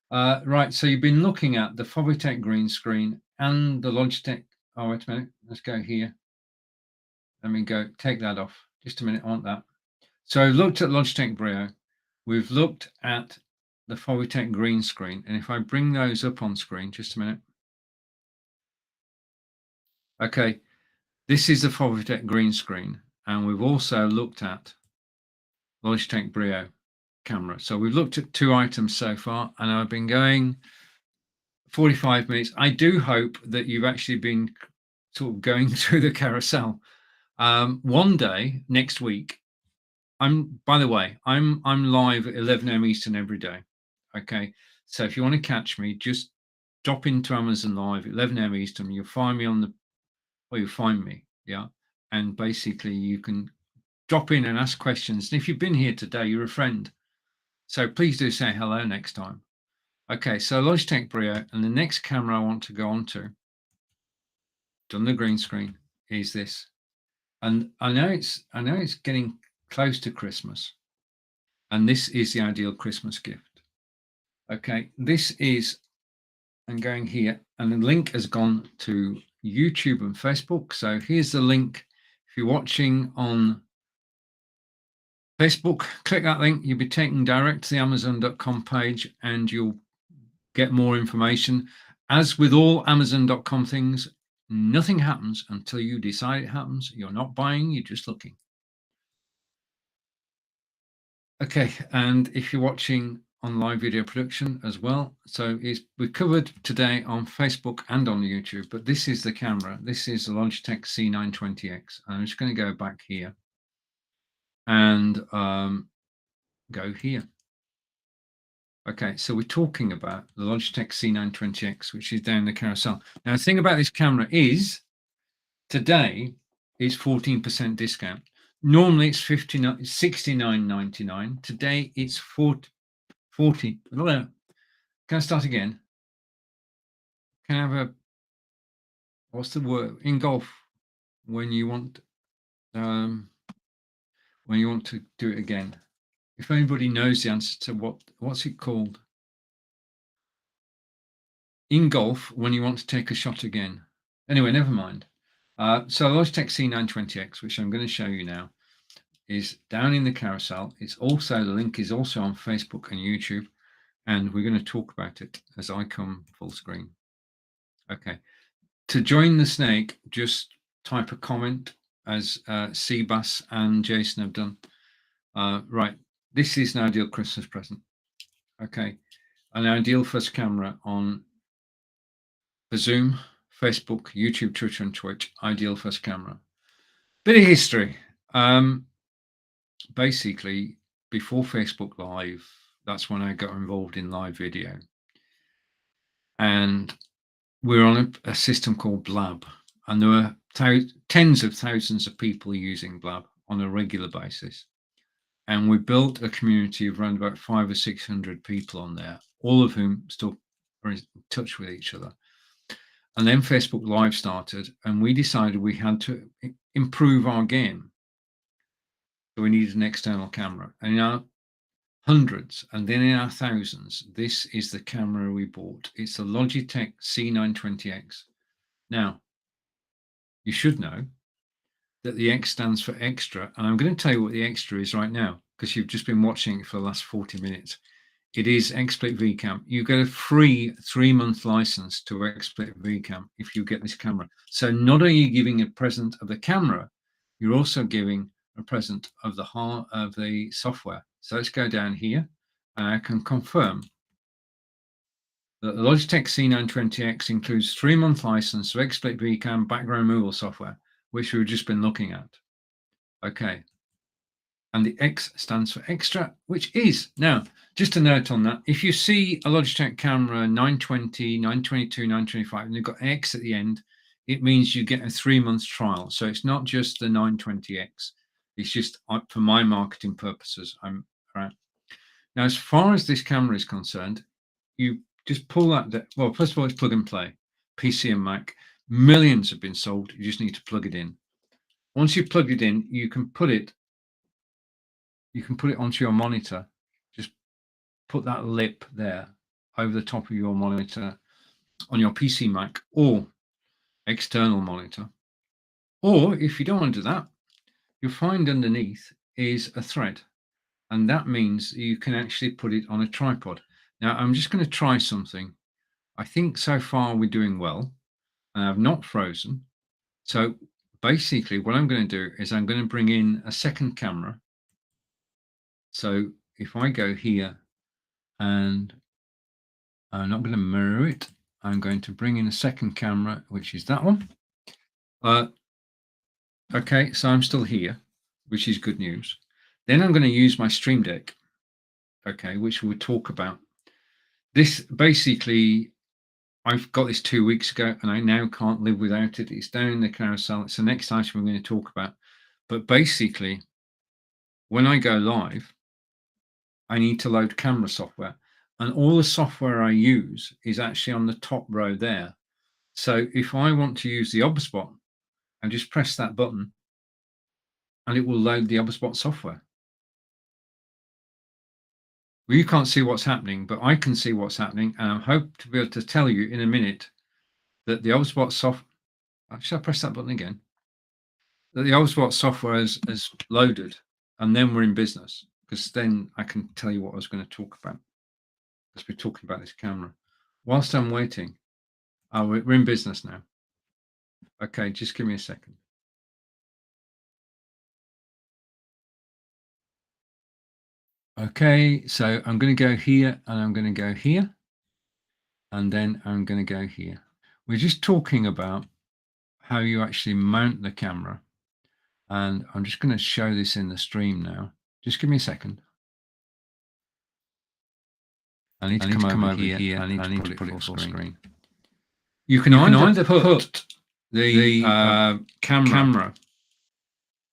Right, so you've been looking at the Fovitec green screen and the Logitech. Oh, wait a minute. Let's go here. Let me go take that off. Just a minute. I want that. So I've looked at Logitech Brio. We've looked at the Fovitec green screen. And if I bring those up on screen, just a minute. Okay, this is the Fovitec green screen. And we've also looked at Logitech Brio camera. So we've looked at 2 items so far, and I've been going 45 minutes. I do hope that you've actually been sort of going through the carousel. One day next week, by the way, I'm live at 11 a.m. Eastern every day. Okay, so if you want to catch me, just drop into Amazon Live 11 a.m. Eastern. You'll find me you'll find me, yeah. And basically, you can drop in and ask questions. And if you've been here today, you're a friend. So please do say hello next time. Okay, so Logitech Brio, and the next camera I want to go on to, done the green screen, is this. And I know it's getting close to Christmas, and this is the ideal Christmas gift. Okay, this is, I'm going here, and the link has gone to YouTube and Facebook. So here's the link. If you're watching on Facebook, click that link. You'll be taken direct to the Amazon.com page, and you'll get more information. As with all Amazon.com things, nothing happens until you decide it happens. You're not buying, you're just looking. Okay, and if you're watching on live video production as well, so we've covered today on Facebook and on YouTube, but this is the camera. This is the Logitech C920X. I'm just going to go back here and go here. Okay, so we're talking about the Logitech C920X, which is down the carousel. Now, the thing about this camera is today it's 14% discount. Normally it's $69.99. Today it's 40. Can I start again? Can I have what's the word in golf when you want to do it again? If anybody knows the answer to what's it called? In golf, when you want to take a shot again. Anyway, never mind. So Logitech C920X, which I'm going to show you now, is down in the carousel. It's also, the link is also on Facebook and YouTube, and we're going to talk about it as I come full screen. Okay. To join the snake, just type a comment as Seabass and Jason have done. Right. This is an ideal Christmas present. Okay. An ideal first camera for Zoom, Facebook, YouTube, Twitter, and Twitch. Ideal first camera. Bit of history. Basically, before Facebook Live, that's when I got involved in live video. And we're on a system called Blab. And there were tens of thousands of people using Blab on a regular basis. And we built a community of around about 500 or 600 people on there, all of whom still are in touch with each other. And then Facebook Live started, and we decided we had to improve our game. So we needed an external camera. And in our hundreds, and then in our thousands, this is the camera we bought. It's the Logitech C920X. Now, you should know that the X stands for extra, and I'm going to tell you what the extra is right now, because you've just been watching it for the last 40 minutes. It is XSplit VCam. You get a free 3-month license to XSplit VCam if you get this camera. So not only are you giving a present of the camera, you're also giving a present of the software. So let's go down here, and I can confirm that the Logitech C920X includes 3-month license of XSplit VCam background removal software, which we've just been looking at. Okay. And the X stands for extra, which is, now, just a note on that, if you see a Logitech camera 920, 922, 925, and they've got X at the end, it means you get a 3-month trial. So it's not just the 920X. It's just for my marketing purposes. I'm right. Now, as far as this camera is concerned, you just pull that. Well, first of all, it's plug and play. PC and Mac. Millions have been sold. You just need to plug it in. Once you plug it in, you can you can put it onto your monitor. Just put that lip there over the top of your monitor on your PC Mac or external monitor. Or if you don't want to do that, you'll find underneath is a thread, and that means you can actually put it on a tripod. Now I'm just going to try something. I think so far we're doing well, and I've not frozen. So basically what I'm going to do is I'm going to bring in a second camera. So if I go here, and I'm not going to mirror it, I'm going to bring in a second camera, which is that one. Okay, so I'm still here, which is good news. Then I'm going to use my Stream Deck, okay, which we'll talk about. This basically, I've got this 2 weeks ago and I now can't live without it. It's down in the carousel. It's the next item we're going to talk about. But basically, when I go live, I need to load camera software. And all the software I use is actually on the top row there. So if I want to use the OBSBot, I just press that button and it will load the OBSBot software. Well, you can't see what's happening, but I can see what's happening, and I hope to be able to tell you in a minute that the OBSBot software, should I press that button again? That the OBSBot software is loaded, and then we're in business, because then I can tell you what I was going to talk about. Because we're talking about this camera. Whilst I'm waiting, we're in business now. Okay, just give me a second. Okay, so I'm going to go here and I'm going to go here. And then I'm going to go here. We're just talking about how you actually mount the camera. And I'm just going to show this in the stream now. Just give me a second. I need to come over here. I need to put it full screen. You can either put the camera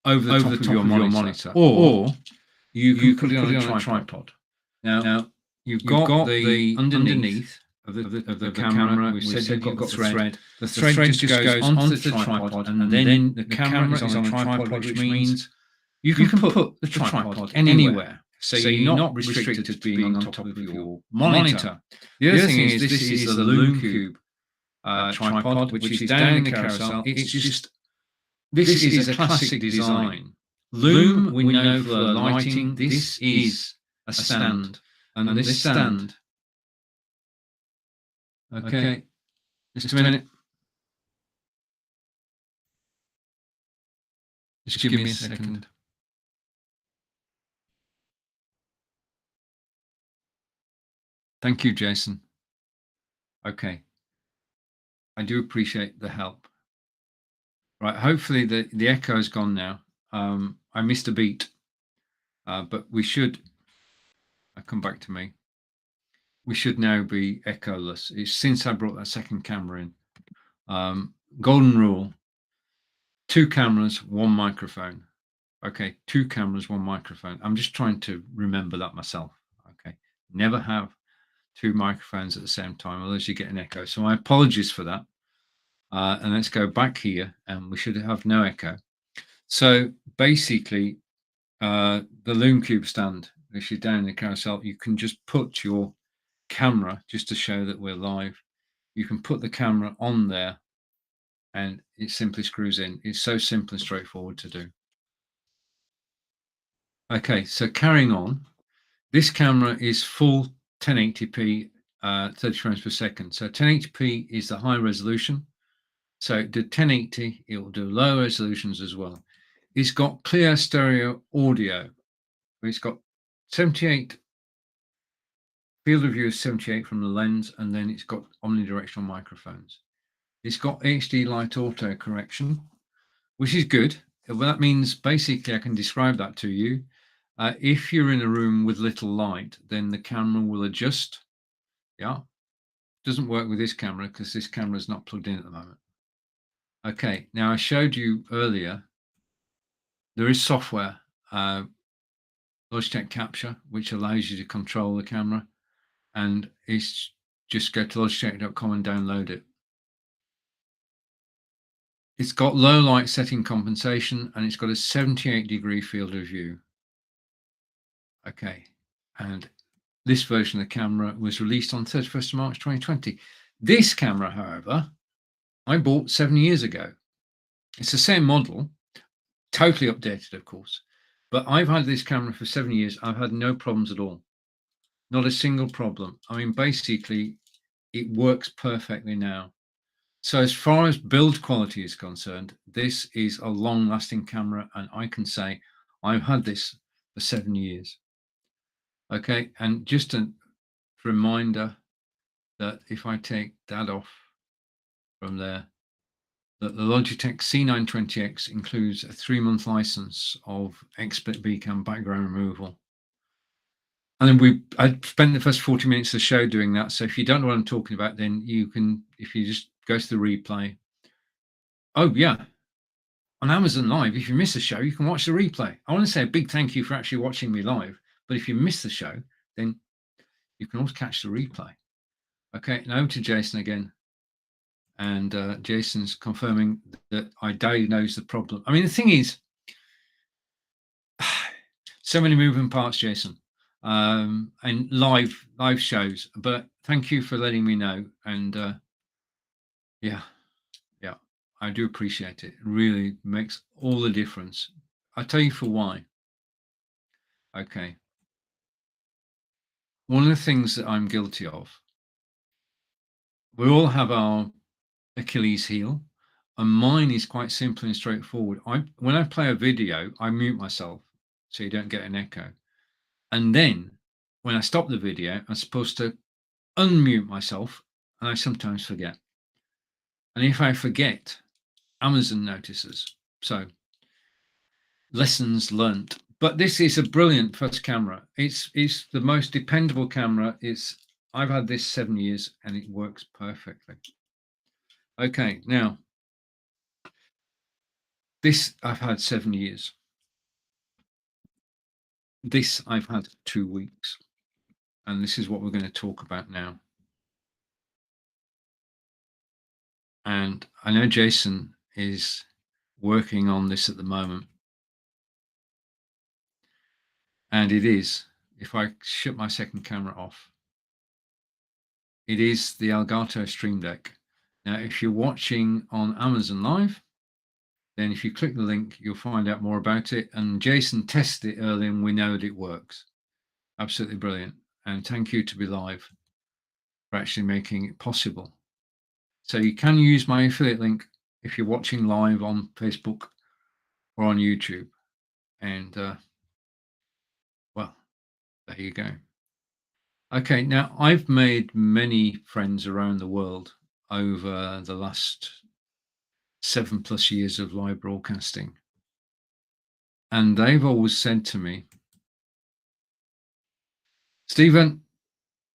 over the top of your monitor, or you can put it on a tripod. Now you've got the underneath of the camera. We said you've got the thread. The thread just goes onto the tripod, and then the camera is on a tripod, which means you can put the tripod anywhere. So you're not restricted to being on top of your monitor. The other thing is this is the Lume Cube tripod, which is down in the carousel. It's just, this is a classic design. Lume, we know for the lighting. This is a stand, and this stand. Okay, just a minute. Just give me a second. Thank you, Jason. Okay. I do appreciate the help. Right, hopefully the echo is gone now. I missed a beat, but we should, come back to me. We should now be echoless. It's since I brought that second camera in. Golden rule, 2 cameras, 1 microphone. Okay, 2 cameras, 1 microphone. I'm just trying to remember that myself. Okay, never have 2 microphones at the same time, otherwise you get an echo. So my apologies for that. And let's go back here, and we should have no echo. So basically, the Lume Cube stand, which is down in the carousel, you can just put your camera, just to show that we're live. You can put the camera on there, and it simply screws in. It's so simple and straightforward to do. Okay, so carrying on, this camera is full 1080p, 30 frames per second. So 1080p is the high resolution. So it did 1080, it will do low resolutions as well. It's got clear stereo audio. It's got 78 field of view is 78 from the lens, and then it's got omnidirectional microphones. It's got HD light auto correction, which is good. Well, that means basically I can describe that to you. If you're in a room with little light, then the camera will adjust. Yeah, doesn't work with this camera because this camera is not plugged in at the moment. Okay, now I showed you earlier, there is software, Logitech Capture, which allows you to control the camera, and it's just go to logitech.com and download it. It's got low light setting compensation, and it's got a 78-degree field of view. Okay, and this version of the camera was released on 31st of March 2020. This camera, however, I bought 7 years ago. It's the same model, totally updated, of course, but I've had this camera for 7 years. I've had no problems at all. Not a single problem. I mean, basically, it works perfectly now. So as far as build quality is concerned, this is a long-lasting camera, and I can say I've had this for 7 years. Okay, and just a reminder that if I take that off from there, that the Logitech C920X includes a 3-month license of XSplit Bcam background removal. And then I spent the first 40 minutes of the show doing that. So if you don't know what I'm talking about, then you can, if you just go to the replay. Oh yeah, on Amazon Live, if you miss the show, you can watch the replay. I want to say a big thank you for actually watching me live. But if you miss the show, then you can always catch the replay. Okay, now over to Jason again. And Jason's confirming that I diagnosed the problem. I mean, the thing is, so many moving parts, Jason, and live shows. But thank you for letting me know. And yeah, I do appreciate it. It really makes all the difference. I'll tell you for why. Okay. One of the things that I'm guilty of, we all have our Achilles heel, and mine is quite simple and straightforward. When I play a video, I mute myself so you don't get an echo. And then when I stop the video, I'm supposed to unmute myself, and I sometimes forget. And if I forget, Amazon notices. So lessons learnt. But this is a brilliant first camera. It's the most dependable camera. I've had this 7 years and it works perfectly. Okay, now this I've had 7 years. This I've had 2 weeks. And this is what we're going to talk about now. And I know Jason is working on this at the moment. And it is, if I shut my second camera off, it is the Elgato Stream Deck. Now, if you're watching on Amazon Live, then if you click the link, you'll find out more about it. And Jason tested it earlier and we know that it works. Absolutely brilliant. And thank you to Be Live for actually making it possible. So you can use my affiliate link if you're watching live on Facebook or on YouTube. And well, there you go. Okay, now I've made many friends around the world over the last 7+ years of live broadcasting. And they've always said to me, Stephen,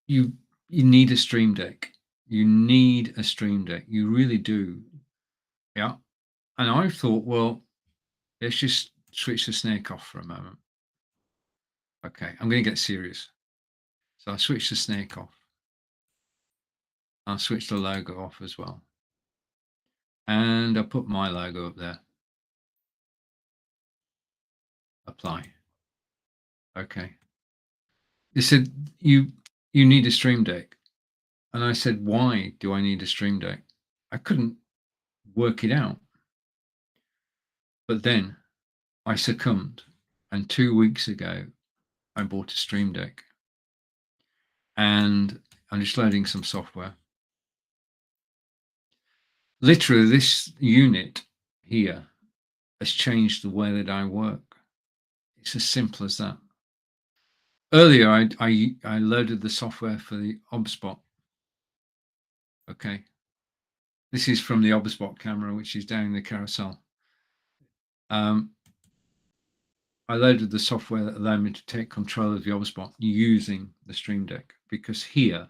you need a Stream Deck. You need a Stream Deck. You really do. Yeah. And I thought, well, let's just switch the snake off for a moment. Okay, I'm going to get serious. So I switched the snake off. I'll switch the logo off as well. And I'll put my logo up there. Apply. Okay. They said, you need a Stream Deck. And I said, why do I need a Stream Deck? I couldn't work it out. But then I succumbed. And 2 weeks ago, I bought a Stream Deck. And I'm just loading some software. Literally, this unit here has changed the way that I work. It's as simple as that. Earlier, I loaded the software for the OBSBot. Okay. This is from the OBSBot camera, which is down in the carousel. I loaded the software that allowed me to take control of the OBSBot using the Stream Deck, because here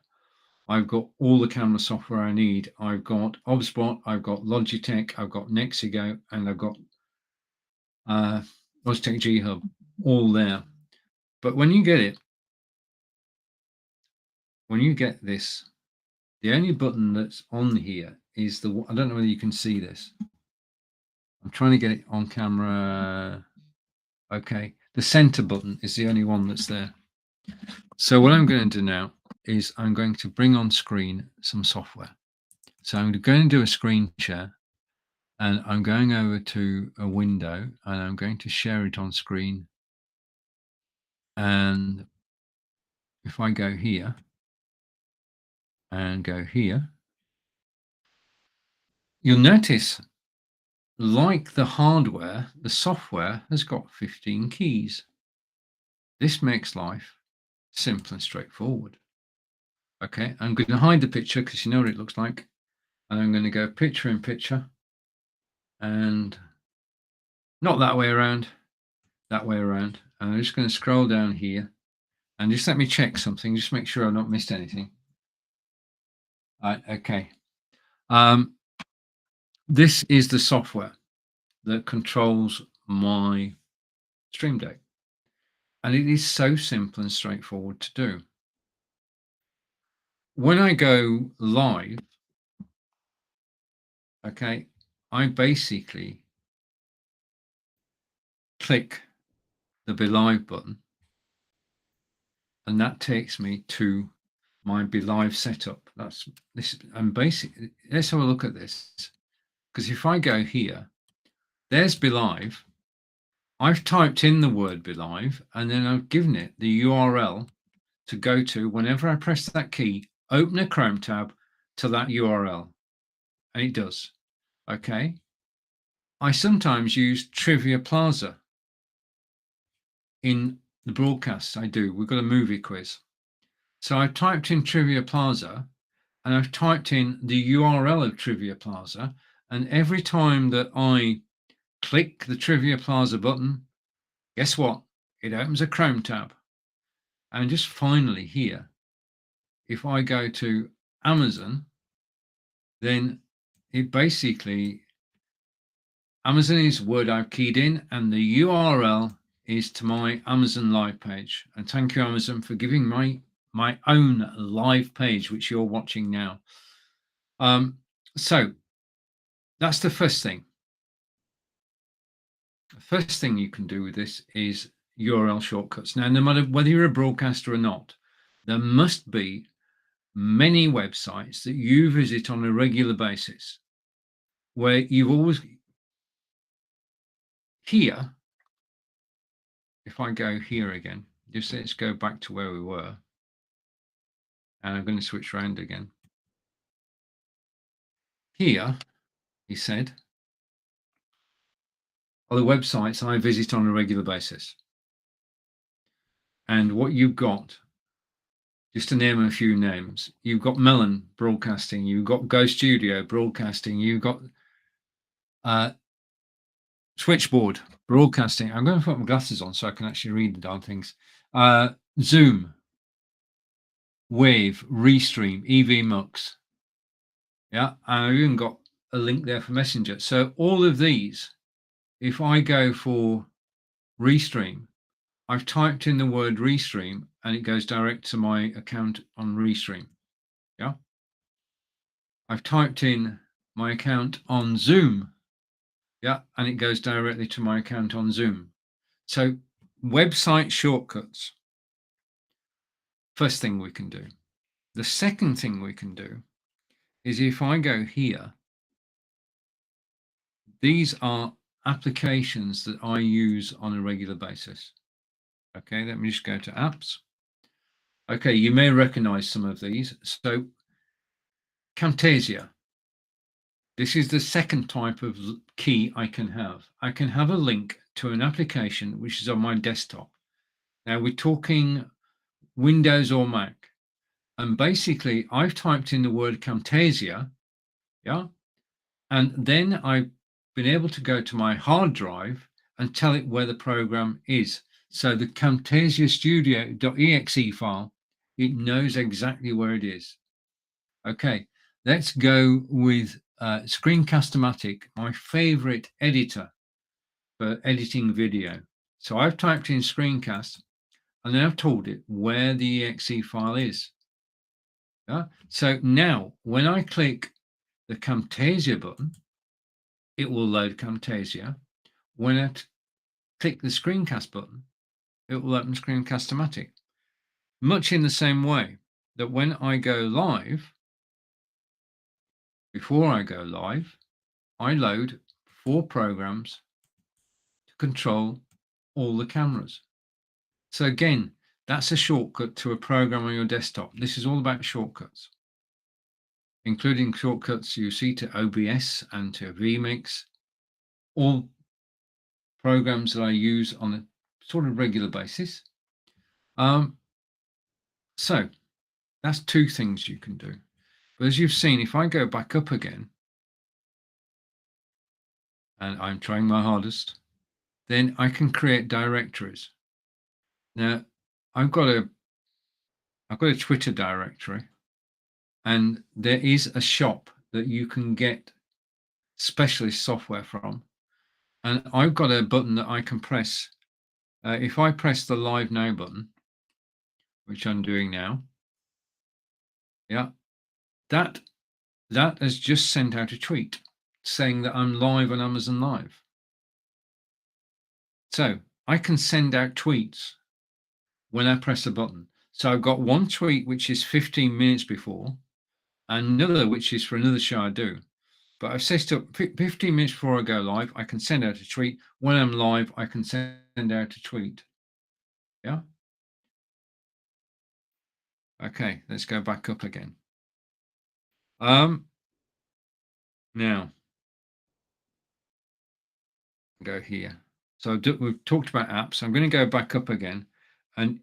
I've got all the camera software I need. I've got OBSBot, I've got Logitech, I've got Nexigo, and I've got Logitech G Hub, all there. But when you get this, the only button that's on here is I don't know whether you can see this. I'm trying to get it on camera. Okay, The center button is the only one that's there. So what I'm going to do now is I'm going to bring on screen some software. So I'm going to do a screen share, and I'm going over to a window, and I'm going to share it on screen. And if I go here and go here, you'll notice, like the hardware, the software has got 15 keys. This makes life simple and straightforward. Okay, I'm going to hide the picture because you know what it looks like. And I'm going to go picture in picture, and not that way around, that way around. And I'm just going to scroll down here and just let me check something, just make sure I've not missed anything. Okay. This is the software that controls my Stream Deck. And it is so simple and straightforward to do. When I go live, okay, I basically click the Be Live button, and that takes me to my Be Live setup. That's this, and basically, let's have a look at this. Because if I go here, there's Be Live. I've typed in the word Be Live, and then I've given it the URL to go to whenever I press that key, open a Chrome tab to that URL. And it does. Okay. I sometimes use Trivia Plaza in the broadcasts I do. We've got a movie quiz. So I've typed in Trivia Plaza, and I've typed in the URL of Trivia Plaza. And every time that I click the Trivia Plaza button, guess what? It opens a Chrome tab. And just finally here, if I go to Amazon, then it basically, Amazon is word I've keyed in, and the URL is to my Amazon live page. And thank you, Amazon, for giving my own live page, which you're watching now. So that's the first thing. The first thing you can do with this is URL shortcuts. Now, no matter whether you're a broadcaster or not, there must be many websites that you visit on a regular basis where you've always, here, if I go here again, just let's go back to where we were, and I'm going to switch around again. Here, he said, are the websites I visit on a regular basis. And what you've got, just to name a few names, you've got Melon Broadcasting, you've got Go Studio Broadcasting, you've got Switchboard Broadcasting. I'm going to put my glasses on so I can actually read the darn things. Zoom, Wave, Restream, EVMux. Yeah, and I've even got a link there for Messenger. So all of these, if I go for Restream, I've typed in the word Restream and it goes direct to my account on Restream. Yeah. I've typed in my account on Zoom. Yeah, and it goes directly to my account on Zoom. So website shortcuts, first thing we can do. The second thing we can do is if I go here, these are applications that I use on a regular basis. Okay, let me just go to apps. Okay, you may recognize some of these. So Camtasia. This is the second type of key I can have. I can have a link to an application which is on my desktop. Now we're talking Windows or Mac. And basically I've typed in the word Camtasia, yeah, and then I've been able to go to my hard drive and tell it where the program is. So the Camtasia Studio.exe file, it knows exactly where it is. Okay, let's go with Screencast-O-Matic, my favorite editor for editing video. So I've typed in Screencast and then I've told it where the exe file is. Yeah? So now when I click the Camtasia button, it will load Camtasia. When I click the Screencast button, it will open Screencast-O-Matic. Much in the same way that when I go live, before I go live, I load 4 programs to control all the cameras. So again, that's a shortcut to a program on your desktop. This is all about shortcuts, including shortcuts you see to OBS and to vMix, all programs that I use on a sort of regular basis. So that's 2 things you can do. But as you've seen, if I go back up again, and I'm trying my hardest, then I can create directories. Now, I've got a Twitter directory, and there is a shop that you can get specialist software from. And I've got a button that I can press. If I press the Live Now button, which I'm doing now, yeah, that has just sent out a tweet saying that I'm live on Amazon Live. So I can send out tweets when I press a button. So I've got one tweet which is 15 minutes before, and another which is for another show I do. But I've set up 15 minutes before I go live, I can send out a tweet. When I'm live, I can send out a tweet. Yeah. Okay, let's go back up again. Now go here. So we've talked about apps. I'm going to go back up again, and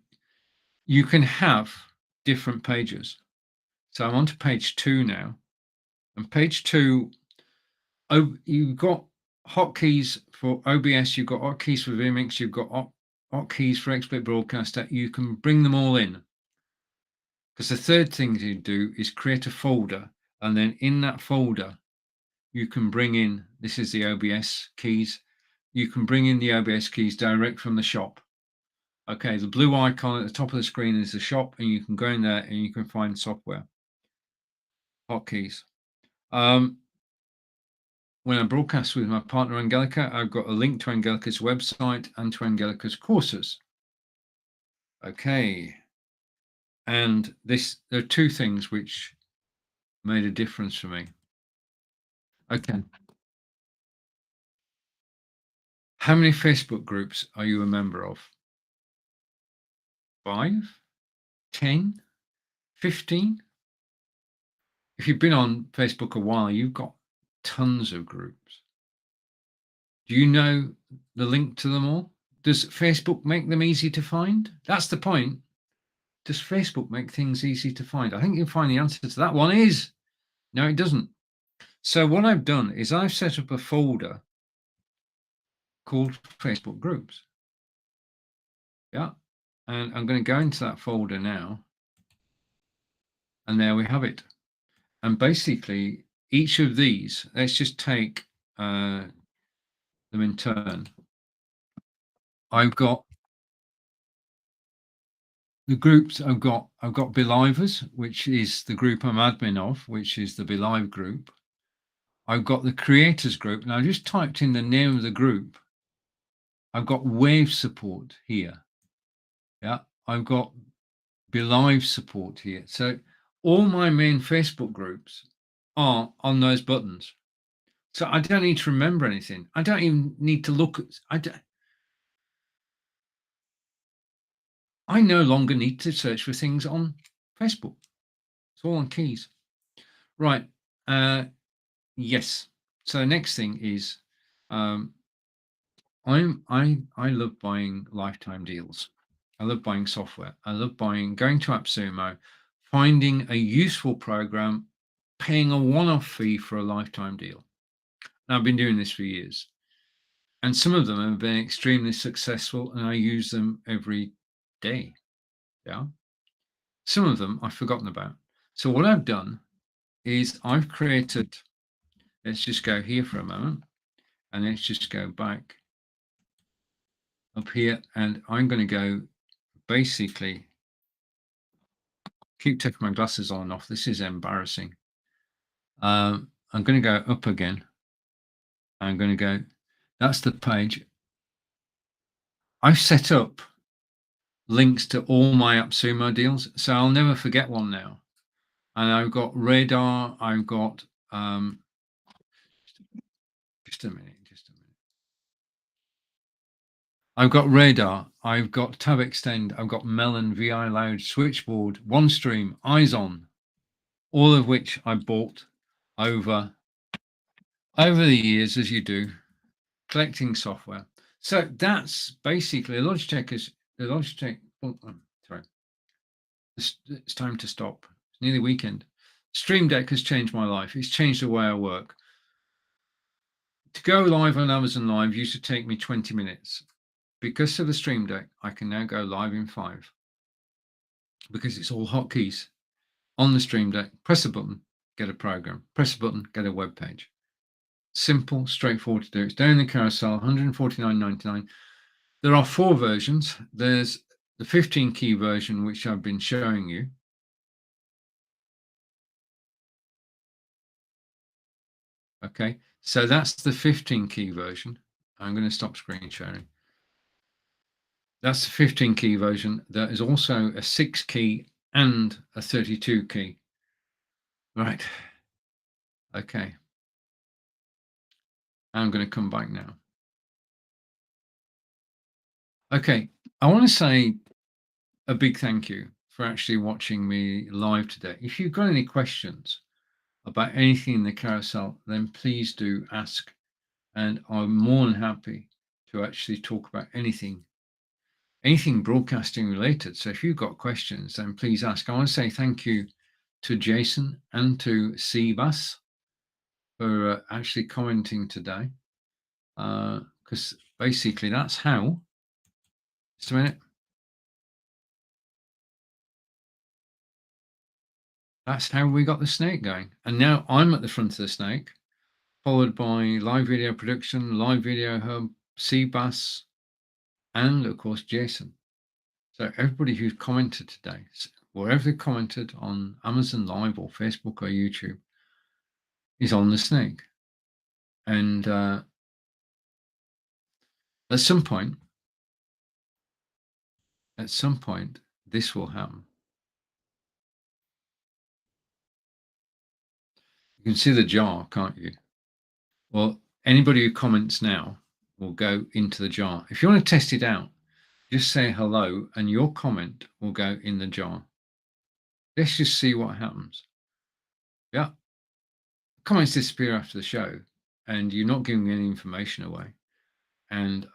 you can have different pages. So I'm on to page 2 now, and page 2, you've got hotkeys for OBS, you've got hotkeys for vMix, you've got hotkeys for XSplit Broadcaster. You can bring them all in, because the third thing you do is create a folder, and then in that folder you can bring in, this is the OBS keys, you can bring in the OBS keys direct from the shop. Okay, the blue icon at the top of the screen is the shop, and you can go in there and you can find software hotkeys. When I broadcast with my partner Angelica, I've got a link to Angelica's website and to Angelica's courses. Okay, and there are 2 things which made a difference for me. Okay, how many Facebook groups are you a member of? 5, 10, 15? If you've been on Facebook a while, you've got tons of groups. Do you know the link to them all? Does Facebook make them easy to find? That's the point. Does Facebook make things easy to find? I think you'll find the answer to that one is no, it doesn't. So what I've done is I've set up a folder called Facebook Groups. Yeah. And I'm going to go into that folder now. And there we have it. And basically, each of these, let's just take them in turn. I've got the groups. I've got Belivers, which is the group I'm admin of, which is the Belive group. I've got the creators group. Now I just typed in the name of the group. I've got Wave support here. Yeah, I've got Belive support here. So all my main Facebook groups are on those buttons. So I don't need to remember anything. I don't even need to look at, I no longer need to search for things on Facebook. It's all on keys. Right. Yes. So the next thing is I love buying lifetime deals. I love buying software. I love going to AppSumo, finding a useful program, paying a one-off fee for a lifetime deal. Now, I've been doing this for years, and some of them have been extremely successful, and I use them every day. Yeah. Some of them I've forgotten about. So what I've done is I've created, let's just go here for a moment, and let's just go back up here, and I'm going to go basically, keep taking my glasses on and off. This is embarrassing. I'm going to go up again. I'm going to go, that's the page. I've set up links to all my AppSumo deals. So I'll never forget one now. And I've got Radar, I've got, just a minute. I've got Radar, I've got Tab Extend, I've got Melon, VI Loud, Switchboard, OneStream, EyeSon, all of which I bought over the years, as you do, collecting software. So that's basically Logitech is the Logitech. Oh, sorry, it's time to stop. It's nearly weekend. Stream Deck has changed my life. It's changed the way I work. To go live on Amazon Live used to take me 20 minutes. Because of the Stream Deck, I can now go live in 5 because it's all hotkeys on the Stream Deck. Press a button, get a program. Press a button, get a web page. Simple, straightforward to do. It's down in the carousel, $149.99. There are 4 versions. There's the 15 key version, which I've been showing you. Okay, so that's the 15 key version. I'm going to stop screen sharing. That's the 15 key version. There is also a 6 key and a 32 key. Right. Okay. I'm going to come back now. Okay. I want to say a big thank you for actually watching me live today. If you've got any questions about anything in the carousel, then please do ask. And I'm more than happy to actually talk about anything broadcasting related. So if you've got questions, then please ask. I want to say thank you to Jason and to Seabass for actually commenting today, because basically that's how, just a minute, that's how we got the snake going. And now I'm at the front of the snake, followed by Live Video Production, Live Video Hub, Seabass, and of course Jason. So everybody who's commented today, wherever they commented on Amazon Live or Facebook or YouTube, is on the snake. And at some point, this will happen. You can see the jar, can't you? Well, anybody who comments now will go into the jar. If you want to test it out, just say hello and your comment will go in the jar. Let's just see what happens. Yeah. Comments disappear after the show and you're not giving any information away. And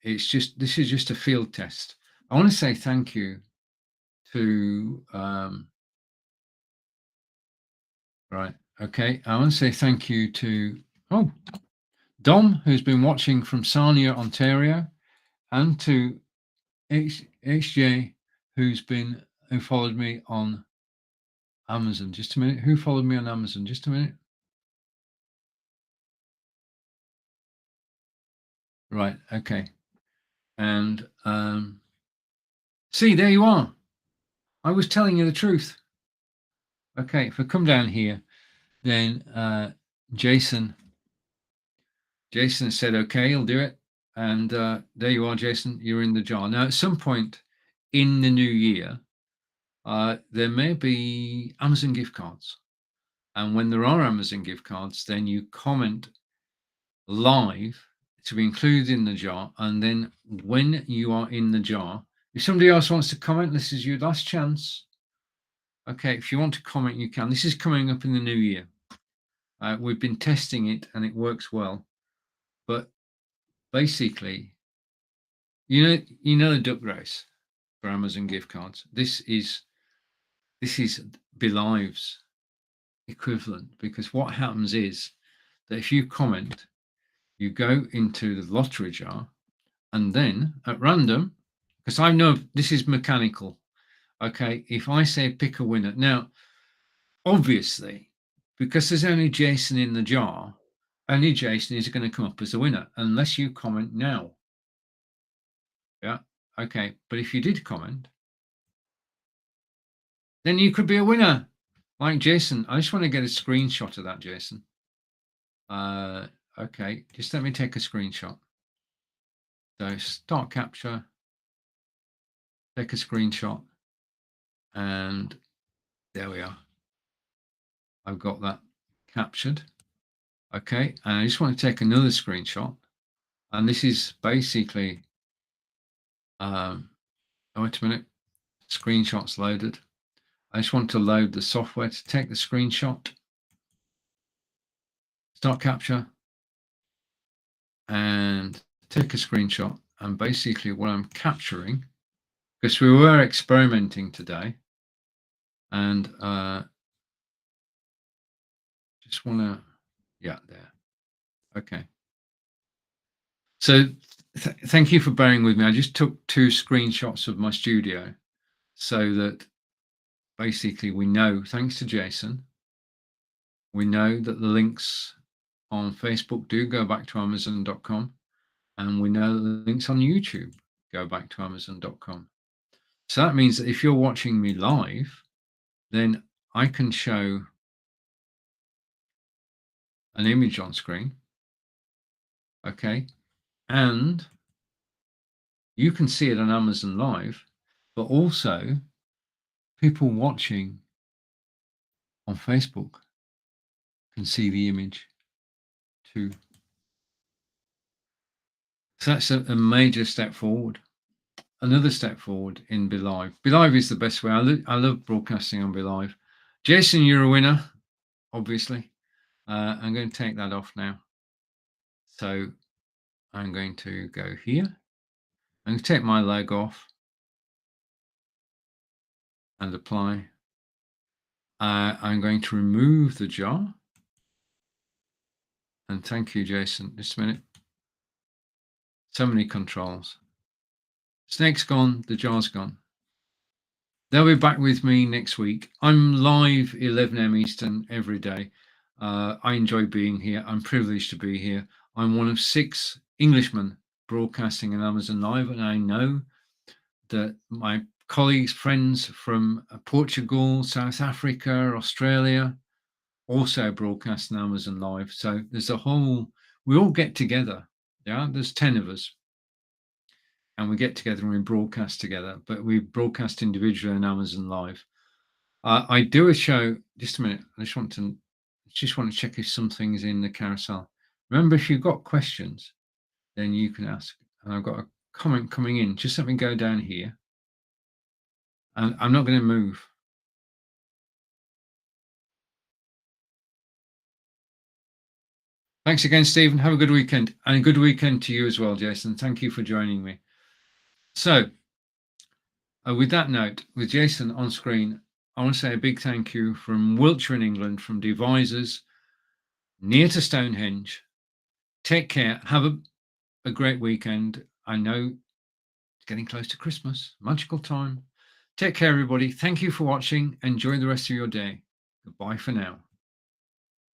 this is just a field test. I want to say thank you to, right. Okay. I want to say thank you to, Dom, who's been watching from Sarnia, Ontario, and to HJ, who followed me on Amazon. Just a minute. Who followed me on Amazon? Just a minute. Right. Okay. And see, there you are. I was telling you the truth. Okay. If I come down here, then Jason said, okay, he'll do it. And there you are, Jason. You're in the jar. Now, at some point in the new year, there may be Amazon gift cards. And when there are Amazon gift cards, then you comment live to be included in the jar. And then when you are in the jar, if somebody else wants to comment, this is your last chance. Okay, if you want to comment, you can. This is coming up in the new year. We've been testing it and it works well. But basically, you know the duck race for Amazon gift cards. This is BeLive's equivalent, because what happens is that if you comment, you go into the lottery jar, and then at random, because I know this is mechanical. Okay, if I say pick a winner, now obviously, because there's only Jason in the jar, only Jason is going to come up as a winner unless you comment now. Yeah, okay, but if you did comment, then you could be a winner, like Jason. I just want to get a screenshot of that, Jason. Okay, just let me take a screenshot. So start capture. take a screenshot, and there we are. I've got that captured. Okay, and I just want to take another screenshot, and this is basically, oh, wait a minute, screenshots loaded. I just want to load the software to take the screenshot, start capture, and take a screenshot. And basically what I'm capturing, because we were experimenting today, and just want to, yeah, there. Okay. So thank you for bearing with me. I just took 2 screenshots of my studio so that basically we know, thanks to Jason, we know that the links on Facebook do go back to Amazon.com, and we know that the links on YouTube go back to Amazon.com. So that means that if you're watching me live, then I can show an image on screen, okay, and you can see it on Amazon Live, but also people watching on Facebook can see the image too. So that's a major step forward. Another step forward in BeLive. BeLive is the best way. I love broadcasting on BeLive. Jason, you're a winner, obviously. I'm going to take that off now. So I'm going to go here. I'm going to take my logo off and apply. I'm going to remove the jar. And thank you, Jason. Just a minute. So many controls. Snake's gone, the jar's gone. They'll be back with me next week. I'm live 11 a.m. Eastern every day. I enjoy being here. I'm privileged to be here. I'm one of 6 Englishmen broadcasting on Amazon Live, and I know that my colleagues, friends from Portugal, South Africa, Australia, also broadcast on Amazon Live. So there's a whole, we all get together. Yeah, there's 10 of us. And we get together and we broadcast together, but we broadcast individually on Amazon Live. I do a show, just a minute, I just want to check if something's in the carousel. Remember, if you've got questions, then you can ask. And I've got a comment coming in. Just let me go down here. And I'm not going to move. Thanks again, Stephen. Have a good weekend. And a good weekend to you as well, Jason. Thank you for joining me. So, with that note, with Jason on screen, I want to say a big thank you from Wiltshire in England, from Devizes, near to Stonehenge. Take care. Have a great weekend. I know it's getting close to Christmas. Magical time. Take care, everybody. Thank you for watching. Enjoy the rest of your day. Goodbye for now.